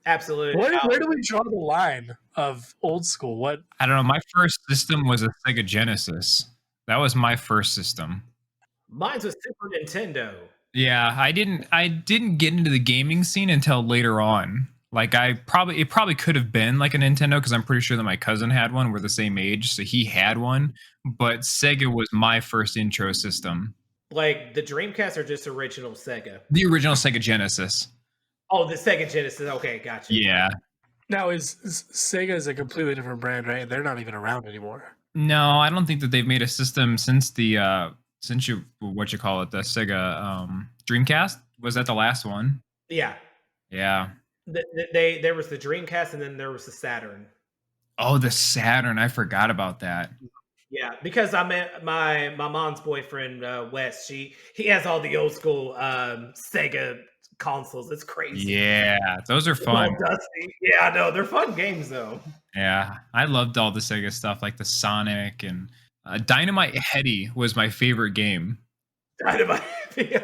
absolutely. Where do we draw the line of old school? What? I don't know. My first system was a Sega Genesis. That was my first system. Mine's a Super Nintendo. Yeah, I didn't get into the gaming scene until later on. Like it probably could have been like a Nintendo because I'm pretty sure that my cousin had one. We're the same age, so he had one. But Sega was my first intro system. Like the Dreamcast or just original Sega? The original Sega Genesis. Oh, the Sega Genesis. Okay, gotcha. Yeah. Now is Sega is a completely different brand, right? And they're not even around anymore. No, I don't think that they've made a system since the the Sega Dreamcast. Was that the last one? Yeah. Yeah. There was the Dreamcast and then there was the Saturn. Oh, the Saturn. I forgot about that. Yeah, because I met my mom's boyfriend, Wes. He has all the old school Sega consoles. It's crazy. Yeah, those are fun. Dusty. Yeah, I know. They're fun games, though. Yeah, I loved all the Sega stuff, like the Sonic and Dynamite Heady was my favorite game. Dynamite.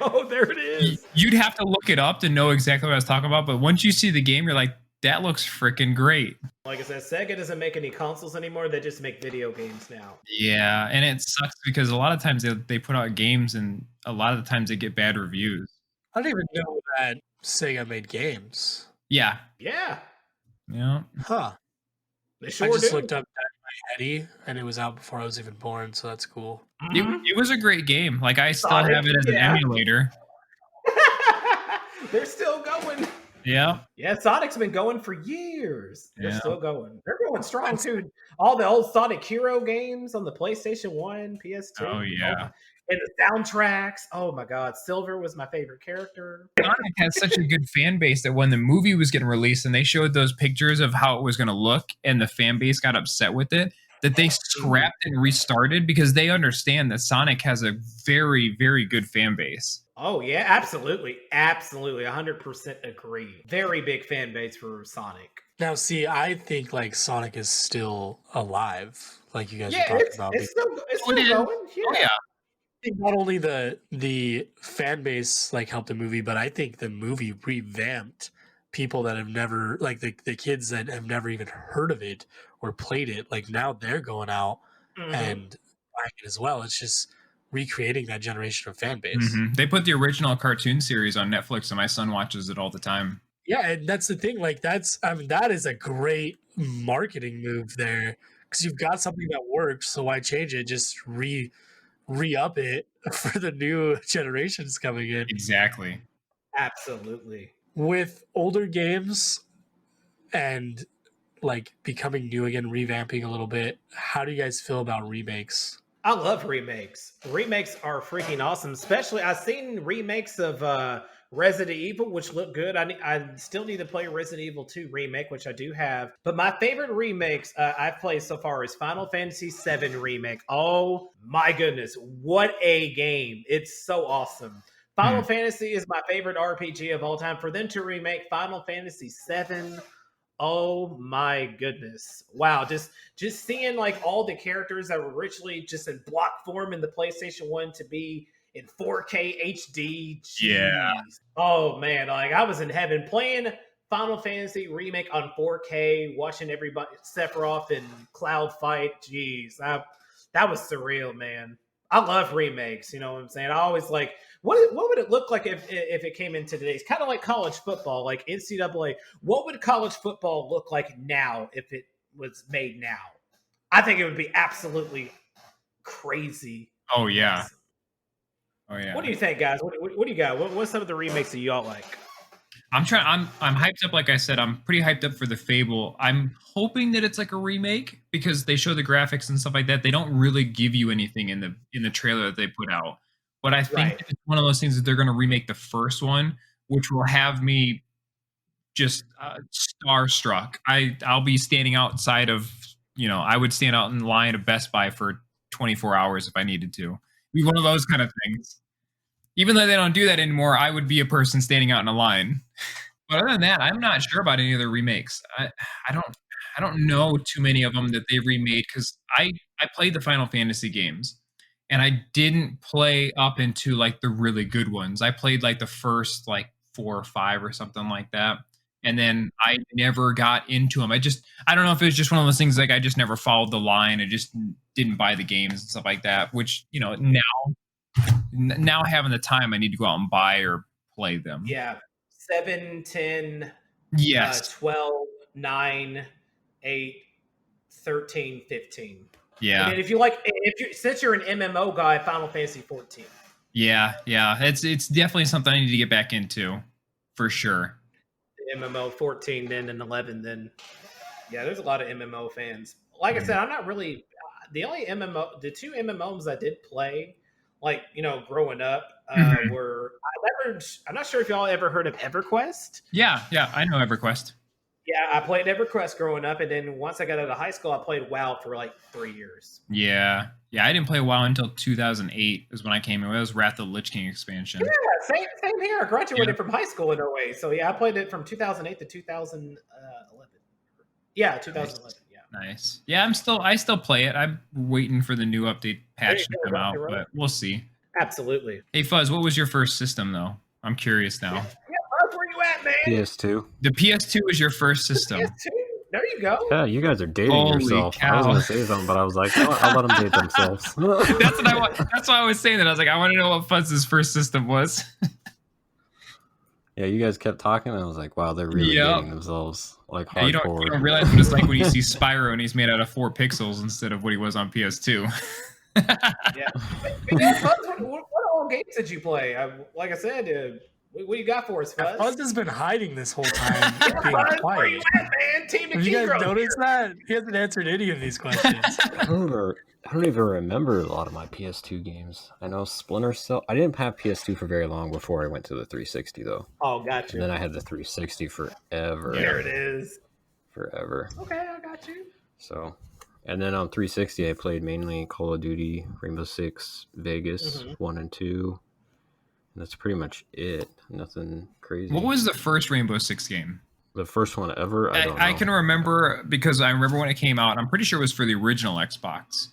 Oh, there it is. You'd have to look it up to know exactly what I was talking about, but once you see the game, you're like, that looks freaking great. Like I said, Sega doesn't make any consoles anymore. They just make video games now. Yeah, and it sucks because a lot of times they put out games and a lot of the times they get bad reviews. I didn't even know that Sega made games. Yeah. Yeah. Yeah. Huh. They sure I just do. looked up Dynamite Heady, and it was out before I was even born, so that's cool. It was a great game. Like I still Sonic, have it as an yeah. emulator. They're still going. Yeah. Yeah, Sonic's been going for years. They're Yeah. still going. They're going strong too. All the old Sonic Hero games on the PlayStation 1, PS2. Oh yeah. And the soundtracks. Oh my God. Silver was my favorite character. Sonic has such a good fan base that when the movie was getting released and they showed those pictures of how it was going to look and the fan base got upset with it, that they scrapped and restarted because they understand that Sonic has a very, very good fan base. Oh yeah, absolutely. Absolutely. 100% agree. Very big fan base for Sonic. Now, see, I think like Sonic is still alive, like you guys were Yeah, talking about. it's still it is. going. Oh Yeah. yeah. I think not only the fan base like helped the movie, but I think the movie revamped people that have never like the kids that have never even heard of it or played it. Like now they're going out Mhm. and buying it as well. It's just recreating that generation of fan base. They put the original cartoon series on Netflix and my son watches it all the time. Yeah, and that's the thing. Like, that is a great marketing move there because you've got something that works. So why change it? Just re-up it for the new generations coming in. Exactly. Absolutely. With older games and like becoming new again, revamping a little bit, how do you guys feel about remakes? I love remakes. Remakes are freaking awesome. Especially, I've seen remakes of Resident Evil, which look good. I still need to play Resident Evil 2 remake, which I do have. But my favorite remakes I've played so far is Final Fantasy VII remake. Oh my goodness, what a game! It's so awesome. Final Fantasy is my favorite RPG of all time. For them to remake Final Fantasy VII. Oh my goodness. Wow. Just seeing like all the characters that were originally just in block form in the PlayStation 1 to be in 4K HD. Yeah. Jeez. Oh man, like I was in heaven playing Final Fantasy remake on 4K, watching everybody Sephiroth and Cloud fight. Jeez. That was surreal, man. I love remakes, you know what I'm saying? I always like what would it look like if it came into today's kind of like college football, like NCAA. What would college football look like now if it was made now? I think it would be absolutely crazy. Oh yeah. Awesome. Oh yeah. What do you think, guys? What do you got? What's some of the remakes that y'all like? I'm hyped up. Like I said, I'm pretty hyped up for the Fable. I'm hoping that it's like a remake because they show the graphics and stuff like that. They don't really give you anything in the trailer that they put out. But I think Right. it's one of those things that they're going to remake the first one, which will have me just starstruck. I'll be standing outside of, I would stand out in line of Best Buy for 24 hours if I needed to. It'd be one of those kind of things. Even though they don't do that anymore, I would be a person standing out in a line. But other than that, I'm not sure about any other remakes. I don't know too many of them that they remade because I played the Final Fantasy games and I didn't play up into like the really good ones. I played like the first like 4 or 5 or something like that. And then I never got into them. I don't know if it was just one of those things like I just never followed the line. I just didn't buy the games and stuff like that, which, now having the time, I need to go out and buy or play them. Yeah. 7, 10, Yes. 12, 9, 8, 13, 15. Yeah. And since you're an MMO guy, Final Fantasy 14. Yeah. It's definitely something I need to get back into, for sure. MMO 14, then and 11, then. Yeah, there's a lot of MMO fans. Like I said, I'm not really the two MMOs I did play, like growing up, were I'm not sure if y'all ever heard of EverQuest. Yeah, I know EverQuest. Yeah, I played EverQuest growing up, and then once I got out of high school, I played WoW for like 3 years. Yeah, I didn't play WoW until 2008 is when I came in. It was Wrath of the Lich King expansion. Yeah, same here. I graduated from high school in 08. So yeah, I played it from 2008 to 2011. Yeah, 2011. Yeah. Nice. Yeah, I still play it. I'm waiting for the new update patch to come out, but we'll see. Absolutely. Hey Fuzz, what was your first system though? I'm curious now. Yeah, Buzz, where you at, man? PS2. The PS2 was your first system. PS2. There you go. Yeah, you guys are dating Holy yourself. cow. I was going to say something, but I was like, I'll let them date themselves. That's what I want. That's why I was saying that. I was like, I want to know what Fuzz's first system was. Yeah, you guys kept talking, and I was like, wow, they're really dating themselves. Like, Yeah, you hardcore. don't realize what it's like when you see Spyro and he's made out of 4 pixels instead of what he was on PS2. Yeah. Fuzz, what all games did you play? Like I said, what you got for us, Fuzz? Fuzz has been hiding this whole time, being Fuzz, where quiet. you at, man? Team Have you guys Nikiro noticed that? He hasn't answered any of these questions. I don't even remember a lot of my PS2 games. I know Splinter Cell. I didn't have PS2 for very long before I went to the 360, though. Oh, gotcha. And then I had the 360 forever. There it is. Forever. Okay, I got you. So, and then on 360, I played mainly Call of Duty, Rainbow Six, Vegas, 1 and 2. And that's pretty much it. Nothing crazy. What was the first Rainbow Six game? The first one ever? I don't know. I can remember because I remember when it came out. I'm pretty sure it was for the original Xbox.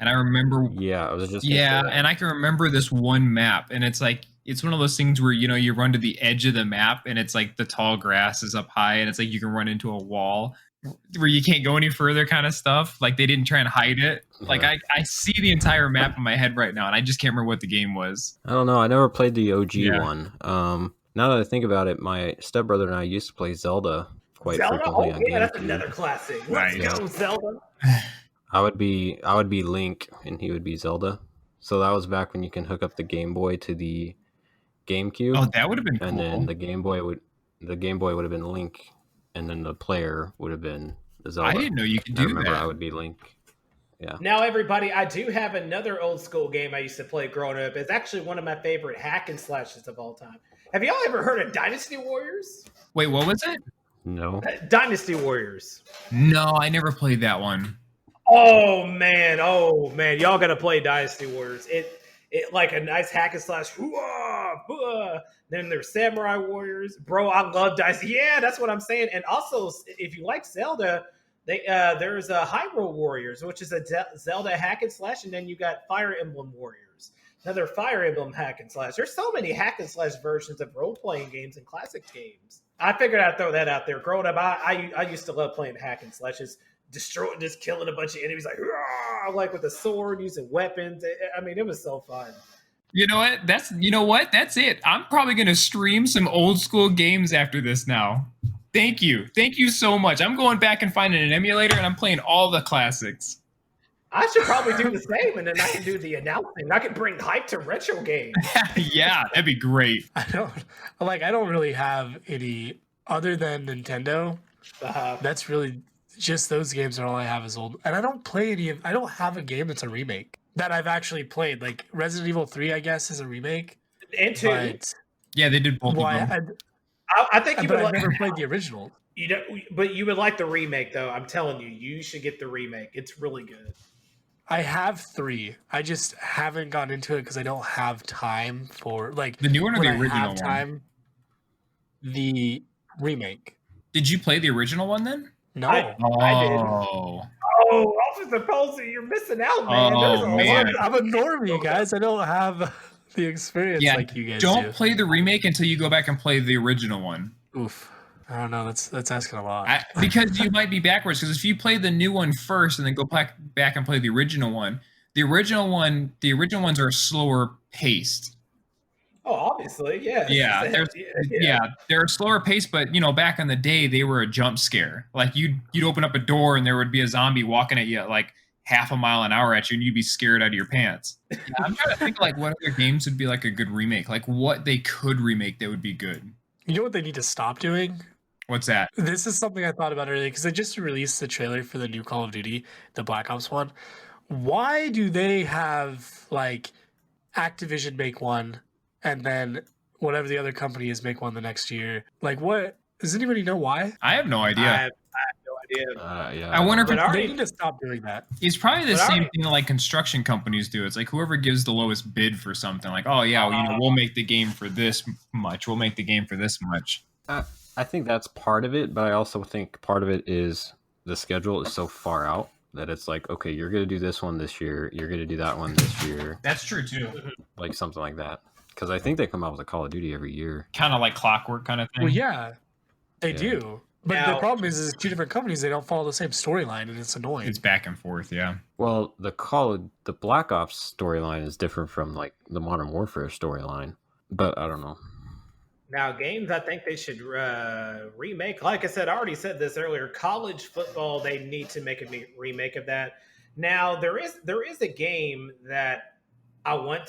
And I remember. Yeah, I was just. Yeah, and I can remember this one map. And it's like, it's one of those things where, you run to the edge of the map and it's like the tall grass is up high and it's like you can run into a wall where you can't go any further kind of stuff. Like they didn't try and hide it. Like I see the entire map in my head right now and I just can't remember what the game was. I don't know. I never played the OG one. Now that I think about it, my stepbrother and I used to play Zelda quite Zelda? frequently Oh on yeah, that's GameCube. another classic. Let's Nice. go, Zelda. I would be Link and he would be Zelda. So that was back when you can hook up the Game Boy to the GameCube, Oh, that would have been and then cool. the Game Boy would have been Link, and then the player would have been Zelda. I didn't know you could I do remember that. I would be Link. Yeah. Now, everybody, I do have another old school game I used to play growing up. It's actually one of my favorite hack and slashes of all time. Have y'all ever heard of Dynasty Warriors? Wait, what was it? No. Dynasty Warriors. No, I never played that one. Oh man, y'all gotta play Dynasty Warriors. It like a nice hack and slash. Then there's Samurai Warriors, bro. I love Dynasty. Yeah, that's what I'm saying. And also, if you like Zelda, there's a Hyrule Warriors, which is a Zelda hack and slash, and then you got Fire Emblem Warriors, another Fire Emblem hack and slash. There's so many hack and slash versions of role playing games and classic games. I figured I'd throw that out there. Growing up, I used to love playing hack and slashes. Just killing a bunch of enemies like with a sword, using weapons. I mean, it was so fun. You know what? That's it. I'm probably gonna stream some old school games after this now. Thank you so much. I'm going back and finding an emulator, and I'm playing all the classics. I should probably do the same, and then I can do the announcing. I can bring hype to retro games. Yeah, that'd be great. I don't really have any other than Nintendo. That's really just those games are all I have is old. And I don't play I don't have a game that's a remake that I've actually played. Like Resident Evil 3, I guess, is a remake. And 2. But, Yeah, they did both of them. I think you would I've never played the original. You don't, but you would like the remake, though. I'm telling you, you should get the remake. It's really good. I have 3. I just haven't gotten into it because I don't have time for like The new one or the when I original have one? time. The remake. Did you play the original one then? No. I did. Oh, Officer Posey, you're missing out, man. Oh, man. I'm a normie, guys. I don't have the experience yeah. like you guys Don't do. play the remake until you go back and play the original one. Oof. I don't know. That's asking a lot. Because you might be backwards. Because if you play the new one first and then go back and play the original ones are slower paced. Oh, obviously, yeah. Yeah, they're slower paced, but back in the day, they were a jump scare. Like you'd open up a door and there would be a zombie walking at you at like half a mile an hour at you, and you'd be scared out of your pants. Yeah, I'm trying to think like what other games would be like a good remake, like what they could remake that would be good. You know what they need to stop doing? What's that? This is something I thought about earlier because they just released the trailer for the new Call of Duty, the Black Ops one. Why do they have like Activision make one and then whatever the other company is make one the next year? Like, what? Does anybody know why? I have no idea. I have no idea. Yeah. I wonder if They need to stop doing that. it's probably the But same thing that like construction companies do. It's like whoever gives the lowest bid for something, like, oh yeah, well, we'll make the game for this much. We'll make the game for this much. I think that's part of it, but I also think part of it is the schedule is so far out that it's like, okay, you're going to do this one this year, you're going to do that one this year, That's true too. like something like that. Because I think they come out with a Call of Duty every year. Kind of like clockwork kind of thing. Well, yeah, they Yeah. do. But Now- the problem is two different companies. They don't follow the same storyline, and it's annoying. It's back and forth, yeah. Well, the Black Ops storyline is different from like the Modern Warfare storyline, but I don't know. Now, games I think they should remake. Like I said, I already said this earlier. College football, they need to make a remake of that. Now, there is a game that I want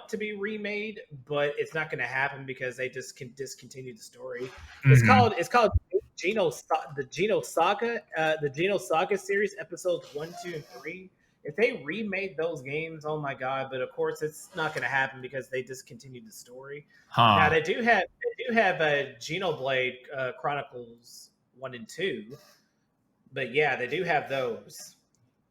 to be remade, but it's not going to happen because they just can discontinue the story. It's called Geno Saga, the Geno Saga series, episodes 1, 2, and 3. If they remade those games, oh my god! But of course, it's not going to happen because they discontinued the story. Now Huh. they do have Xenoblade Chronicles 1 and 2, but yeah, they do have those.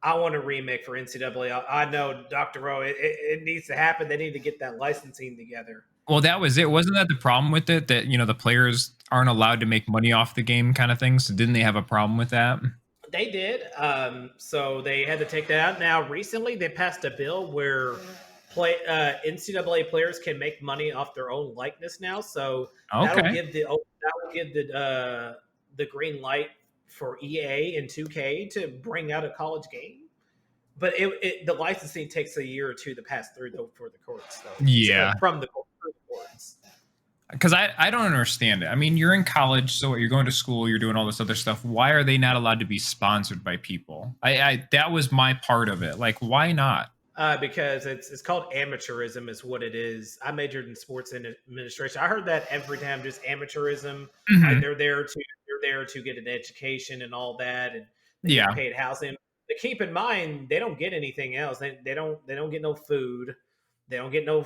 I want a remake for NCAA. I know, Dr. O, it needs to happen. They need to get that licensing together. Well, that was it. Wasn't that the problem with it? That the players aren't allowed to make money off the game, kind of thing. So didn't they have a problem with that? They did. So they had to take that out. Now, recently, they passed a bill where NCAA players can make money off their own likeness now. So that will give the green light for EA and 2K to bring out a college game. But the licensing takes a year or two to pass through for the courts, though. Yeah. From the courts. Because I don't understand it. I mean, you're in college, so you're going to school, you're doing all this other stuff. Why are they not allowed to be sponsored by people? I that was my part of it. Like, why not? Because it's called amateurism, is what it is. I majored in sports administration. I heard that every time, just amateurism. Like Mhm. they're there to get an education and all that, and they Yeah. get paid housing. But keep in mind, they don't get anything else. They don't get no food. They don't get no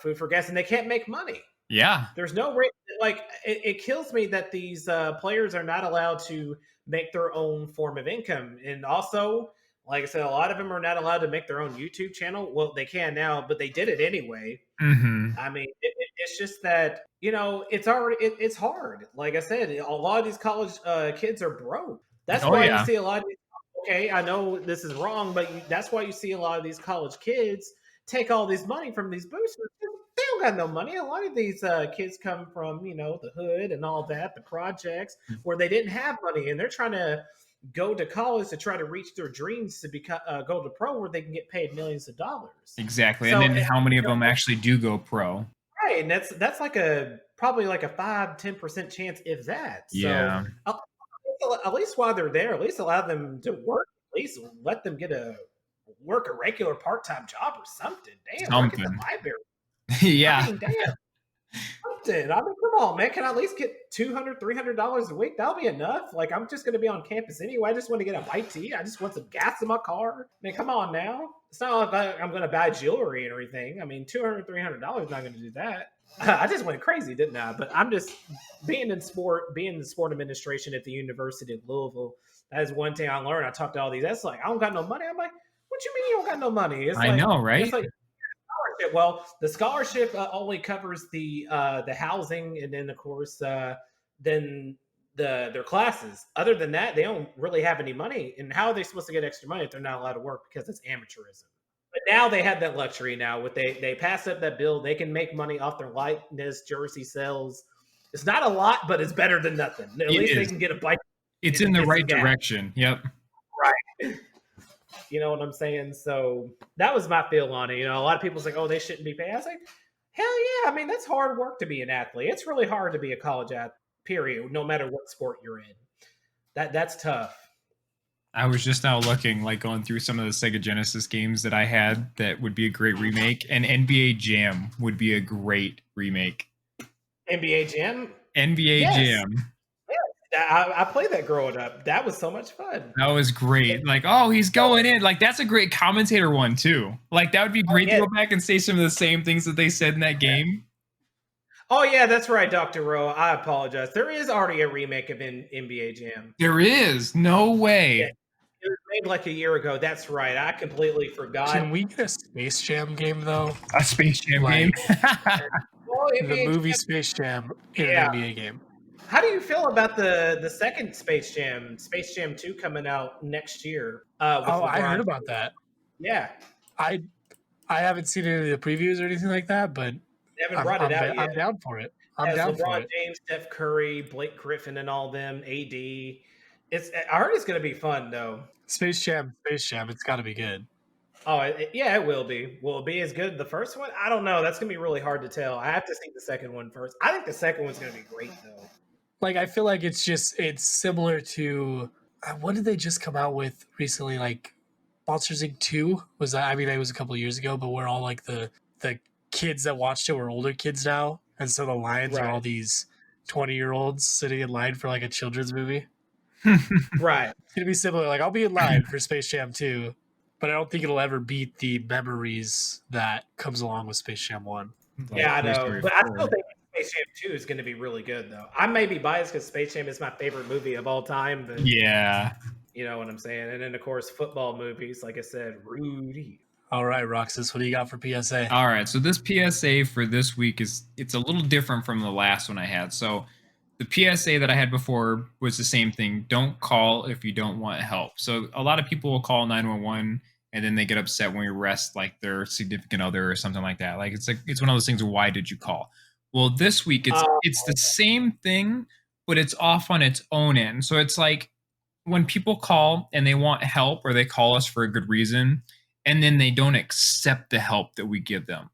food for gas, and they can't make money. Yeah. There's no like it kills me that these players are not allowed to make their own form of income, and also, like I said, a lot of them are not allowed to make their own YouTube channel. Well, they can now, but they did it anyway. Hmm. I mean, it's just that it's already it's hard. Like I said, a lot of these college kids are broke. That's Oh why you yeah. see a lot of these. Okay, I know this is wrong, but that's why you see a lot of these college kids take all this money from these boosters. They don't got no money. A lot of these kids come from the hood and all that, the projects where they didn't have money, and they're trying to go to college to try to reach their dreams to become go to pro where they can get paid millions of dollars. Exactly. And So then how many of them actually do go pro? right, and that's like probably like a 5-10% chance, if that. So Yeah. at least while they're there, at least allow them to work. At least let them get a regular part-time job or something. Damn, work at the Something. library. I Yeah. mean, damn. Something. I mean, come on, man. Can I at least get $200, $300 a week? That'll be enough. Like, I'm just going to be on campus anyway. I just want to get a bite to eat. I just want some gas in my car. I mean, come on now. It's not like I'm going to buy jewelry or anything. I mean, $200, $300 is not going to do that. I just went crazy, didn't I? But I'm just being in sport administration at the University of Louisville. That is one thing I learned. I talked to all these. That's like, I don't got no money. I'm like, what you mean you don't got no money? It's I like, know, right? it's like scholarship. Well, the scholarship only covers the housing, and then of course then their classes. Other than that, they don't really have any money. And how are they supposed to get extra money if they're not allowed to work because it's amateurism? But now they have that luxury. Now, with they passed up that bill, they can make money off their likeness jersey sales. It's not a lot, but it's better than nothing. At It least they is. can get a bike. It's and in the get some right gas. direction. Yep. Right. You know what I'm saying? So that was my feel on it. A lot of people's like, oh, they shouldn't be paid. I was like, hell yeah. I mean, that's hard work to be an athlete. It's really hard to be a college athlete, period, no matter what sport you're in. That's tough. I was just now looking, like going through some of the Sega Genesis games that I had that would be a great remake, and NBA Jam would be a great remake. NBA Jam? NBA Yes. Jam. I played that growing up. That was so much fun. That was great. Like, oh, he's going in. Like, that's a great commentator one, too. Like, that would be great to go back and say some of the same things that they said in that game. Oh, yeah, that's right, Dr. Rowe. I apologize. There is already a remake of NBA Jam. There is. No way. Yeah. It was made like a year ago. That's right. I completely forgot. Can we get a Space Jam game though? A Space Jam Like, game. Well, The NBA movie Jam- Space Jam in Yeah. an NBA game. How do you feel about the second Space Space Jam 2 coming out next year? Oh, I LeBron? heard about that. Yeah, I haven't seen any of the previews or anything like that, but they haven't brought it out yet. I'm down for it. I'm Has down for LeBron it. James, Steph Curry, Blake Griffin, and all them. AD. I heard it's going to be fun though. Space Jam. It's got to be good. Oh, yeah, it will be. Will it be as good as the first one? I don't know. That's going to be really hard to tell. I have to see the second one first. I think the second one's going to be great though. Like, I feel like it's similar to what did they just come out with recently? Like Monsters Inc. 2 was that? I mean, it was a couple of years ago, but we're all like the kids that watched it were older kids now, and so the lines are all these 20-year-olds sitting in line for like a children's movie. Right. It's gonna be similar. Like, I'll be in line for Space Jam 2, but I don't think it'll ever beat the memories that comes along with Space Jam 1. Yeah, I know. But I still think Space Jam 2 is going to be really good, though. I may be biased because Space Jam is my favorite movie of all time. But Yeah. you know what I'm saying? And then, of course, football movies, like I said, Rudy. All right, Roxas, what do you got for PSA? All right. So this PSA for this week it's a little different from the last one I had. So the PSA that I had before was the same thing. Don't call if you don't want help. So a lot of people will call 911 and then they get upset when we arrest like their significant other or something like that. Like it's one of those things. Why did you call? Well, this week it's the same thing, but it's off on its own end. So it's like when people call and they want help or they call us for a good reason, and then they don't accept the help that we give them.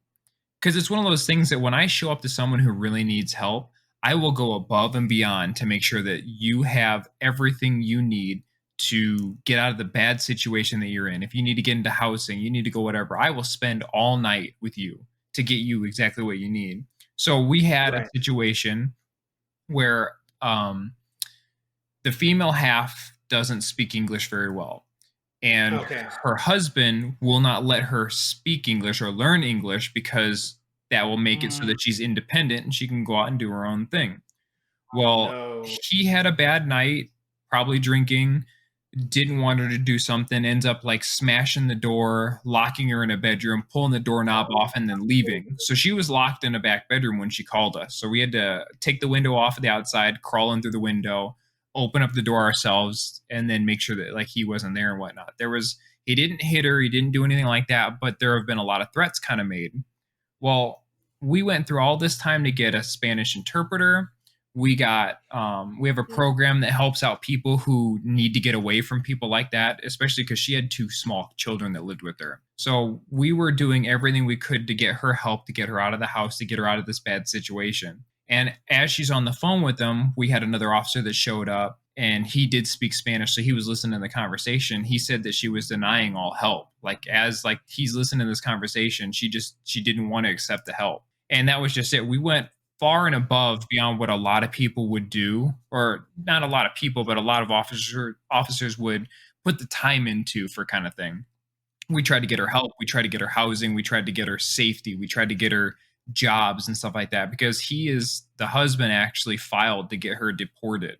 because it's one of those things that when I show up to someone who really needs help, I will go above and beyond to make sure that you have everything you need to get out of the bad situation that you're in. If you need to get into housing, you need to go whatever, I will spend all night with you to get you exactly what you need. So we had a Right. situation where the female half doesn't speak English very well. And Okay. her husband will not let her speak English or learn English because that will make it so that she's independent and she can go out and do her own thing. Well, No. he had a bad night, probably drinking, didn't want her to do something, ends up like smashing the door, locking her in a bedroom, pulling the doorknob off, and then leaving. So she was locked in a back bedroom when she called us. So we had to take the window off of the outside, crawl in through the window, open up the door ourselves, and then make sure that like he wasn't there and whatnot. He didn't hit her, he didn't do anything like that, but there have been a lot of threats kind of made. Well, we went through all this time to get a Spanish interpreter. We have a program that helps out people who need to get away from people like that, especially because she had 2 small children that lived with her. So we were doing everything we could to get her help, to get her out of the house, to get her out of this bad situation. And as she's on the phone with them, we had another officer that showed up, and he did speak Spanish, so he was listening to the conversation. He said that she was denying all help. Like as like he's listening to this conversation, she didn't want to accept the help. And that was just it. We went far and above beyond what a lot of people would do, or not a lot of people, but a lot of officers would put the time into for kind of thing. We tried to get her help. We tried to get her housing. We tried to get her safety. We tried to get her jobs and stuff like that, because the husband actually filed to get her deported.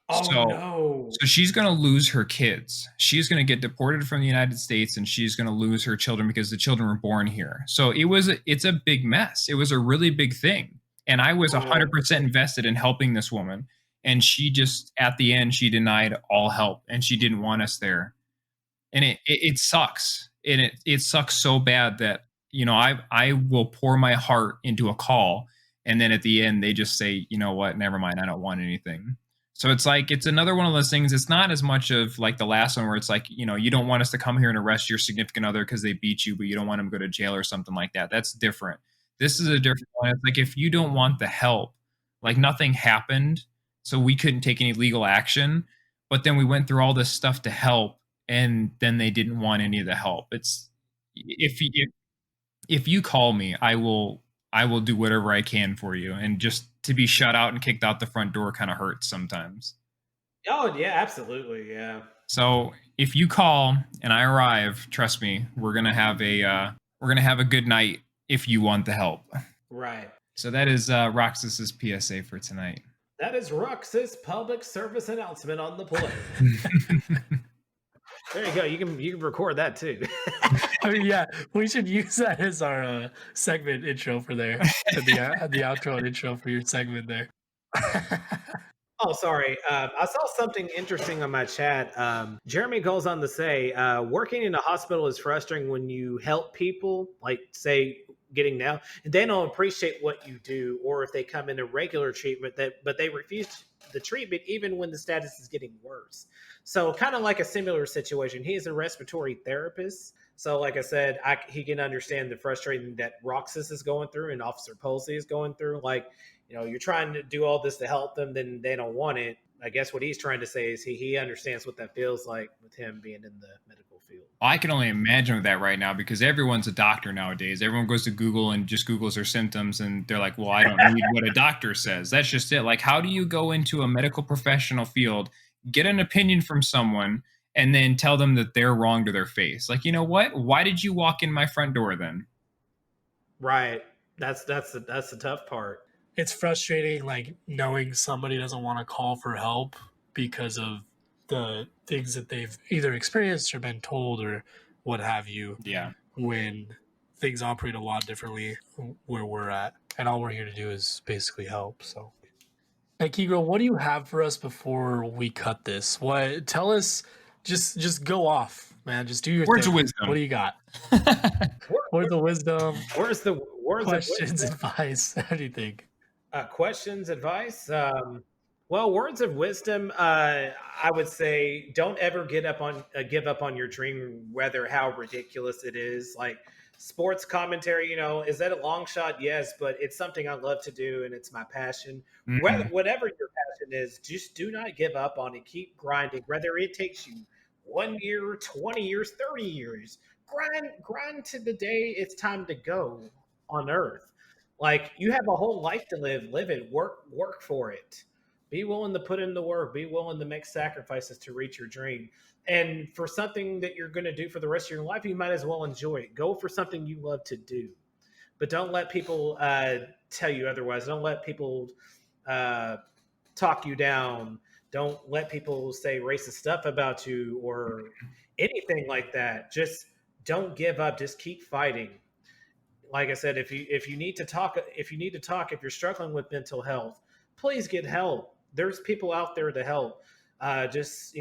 Oh So, no. so she's going to lose her kids. She's going to get deported from the United States, and she's going to lose her children because the children were born here. So it's a big mess. It was a really big thing. And I was 100% invested in helping this woman. And she just, at the end, she denied all help, and she didn't want us there. And it sucks. And it sucks so bad that, I will pour my heart into a call, and then at the end they just say, you know what, never mind, I don't want anything. So it's another one of those things. It's not as much of like the last one where it's like, you don't want us to come here and arrest your significant other because they beat you, but you don't want them to go to jail or something like that. That's different. This is a different one. It's like, if you don't want the help, like nothing happened, so we couldn't take any legal action, but then we went through all this stuff to help, and then they didn't want any of the help. It's if you call me, I will do whatever I can for you. And just to be shut out and kicked out the front door kind of hurts sometimes. Oh yeah, absolutely, yeah. So if you call and I arrive, trust me, we're gonna have a good night if you want the help. Right. So that is Roxas's PSA for tonight. That is Rux's public service announcement on the play. There you go. You can record that too. I mean, yeah, we should use that as our segment intro for there. The outro and intro for your segment there. Oh, sorry. I saw something interesting on my chat. Jeremy goes on to say, working in a hospital is frustrating when you help people, like, say, getting now, and they don't appreciate what you do, or if they come into regular treatment, but they refuse the treatment even when the status is getting worse. So kind of like a similar situation. He is a respiratory therapist. So like I said, he can understand the frustration that Roxas is going through and Officer Posey is going through. Like, you're trying to do all this to help them, then they don't want it. I guess what he's trying to say is he understands what that feels like with him being in the medical field. I can only imagine with that right now, because everyone's a doctor nowadays. Everyone goes to Google and just Googles their symptoms, and they're like, well, I don't need what a doctor says. That's just it. Like, how do you go into a medical professional field, get an opinion from someone, and then tell them that they're wrong to their face? Like, you know what? Why did you walk in my front door then? Right. That's the tough part. It's frustrating, like, knowing somebody doesn't want to call for help because of the things that they've either experienced or been told or what have you. Yeah. When things operate a lot differently where we're at. And all we're here to do is basically help. So, hey, Kegro, what do you have for us before we cut this? Tell us, just go off, man. Just do your Words thing. of wisdom. What do you got? Words of wisdom. Where's the Questions, advice, anything. Questions, advice. Well, words of wisdom, I would say, don't ever give up on your dream, whether how ridiculous it is. Like sports commentary, is that a long shot? Yes, but it's something I love to do, and it's my passion. Mhm. Whatever your passion is, just do not give up on it. Keep grinding, whether it takes you 1 year, 20 years, 30 years. Grind to the day it's time to go on Earth. Like you have a whole life to live. Live it. Work for it. Be willing to put in the work. Be willing to make sacrifices to reach your dream. And for something that you're going to do for the rest of your life, you might as well enjoy it. Go for something you love to do, but don't let people tell you otherwise. Don't let people uh, talk you down. Don't let people say racist stuff about you or anything like that. Just don't give up. Just keep fighting. Like I said, if you need to talk, if you're struggling with mental health, please get help. There's people out there to help. Just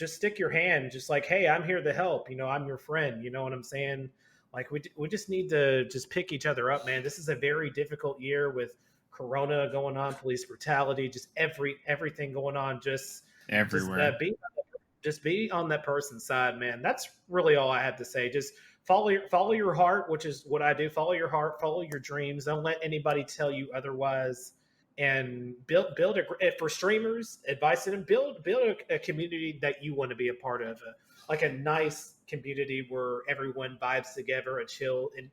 stick your hand. Just like, hey, I'm here to help. I'm your friend. You know what I'm saying? Like we just need to just pick each other up, man. This is a very difficult year with Corona going on, police brutality, just everything going on. Just Everywhere. just be on that person's side, man. That's really all I have to say. Just follow your heart, which is what I do. Follow your heart, follow your dreams. Don't let anybody tell you otherwise. And build for streamers. Advice to them: build a community that you want to be a part of, like a nice community where everyone vibes together, a chill. And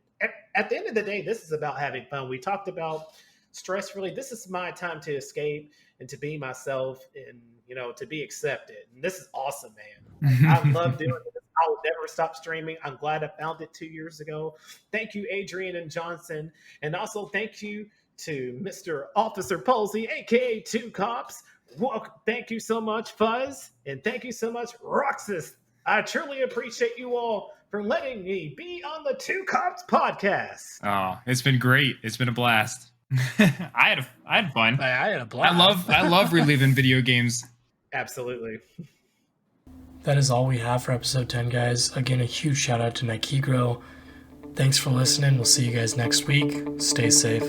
at the end of the day, this is about having fun. We talked about stress relief. This is my time to escape and to be myself, and to be accepted. And this is awesome, man. Like, I love doing this. I will never stop streaming. I'm glad I found it 2 years ago. Thank you, Adrian and Johnson. And also thank you to Mr. Officer Palsy, aka Two Cops. Thank you so much, Fuzz. And thank you so much, Roxas. I truly appreciate you all for letting me be on the Two Cops podcast. Oh, it's been great. It's been a blast. I had fun. I had a blast. I love reliving video games. Absolutely. That is all we have for episode 10, guys. Again, a huge shout out to Nikigro. Thanks for listening. We'll see you guys next week. Stay safe.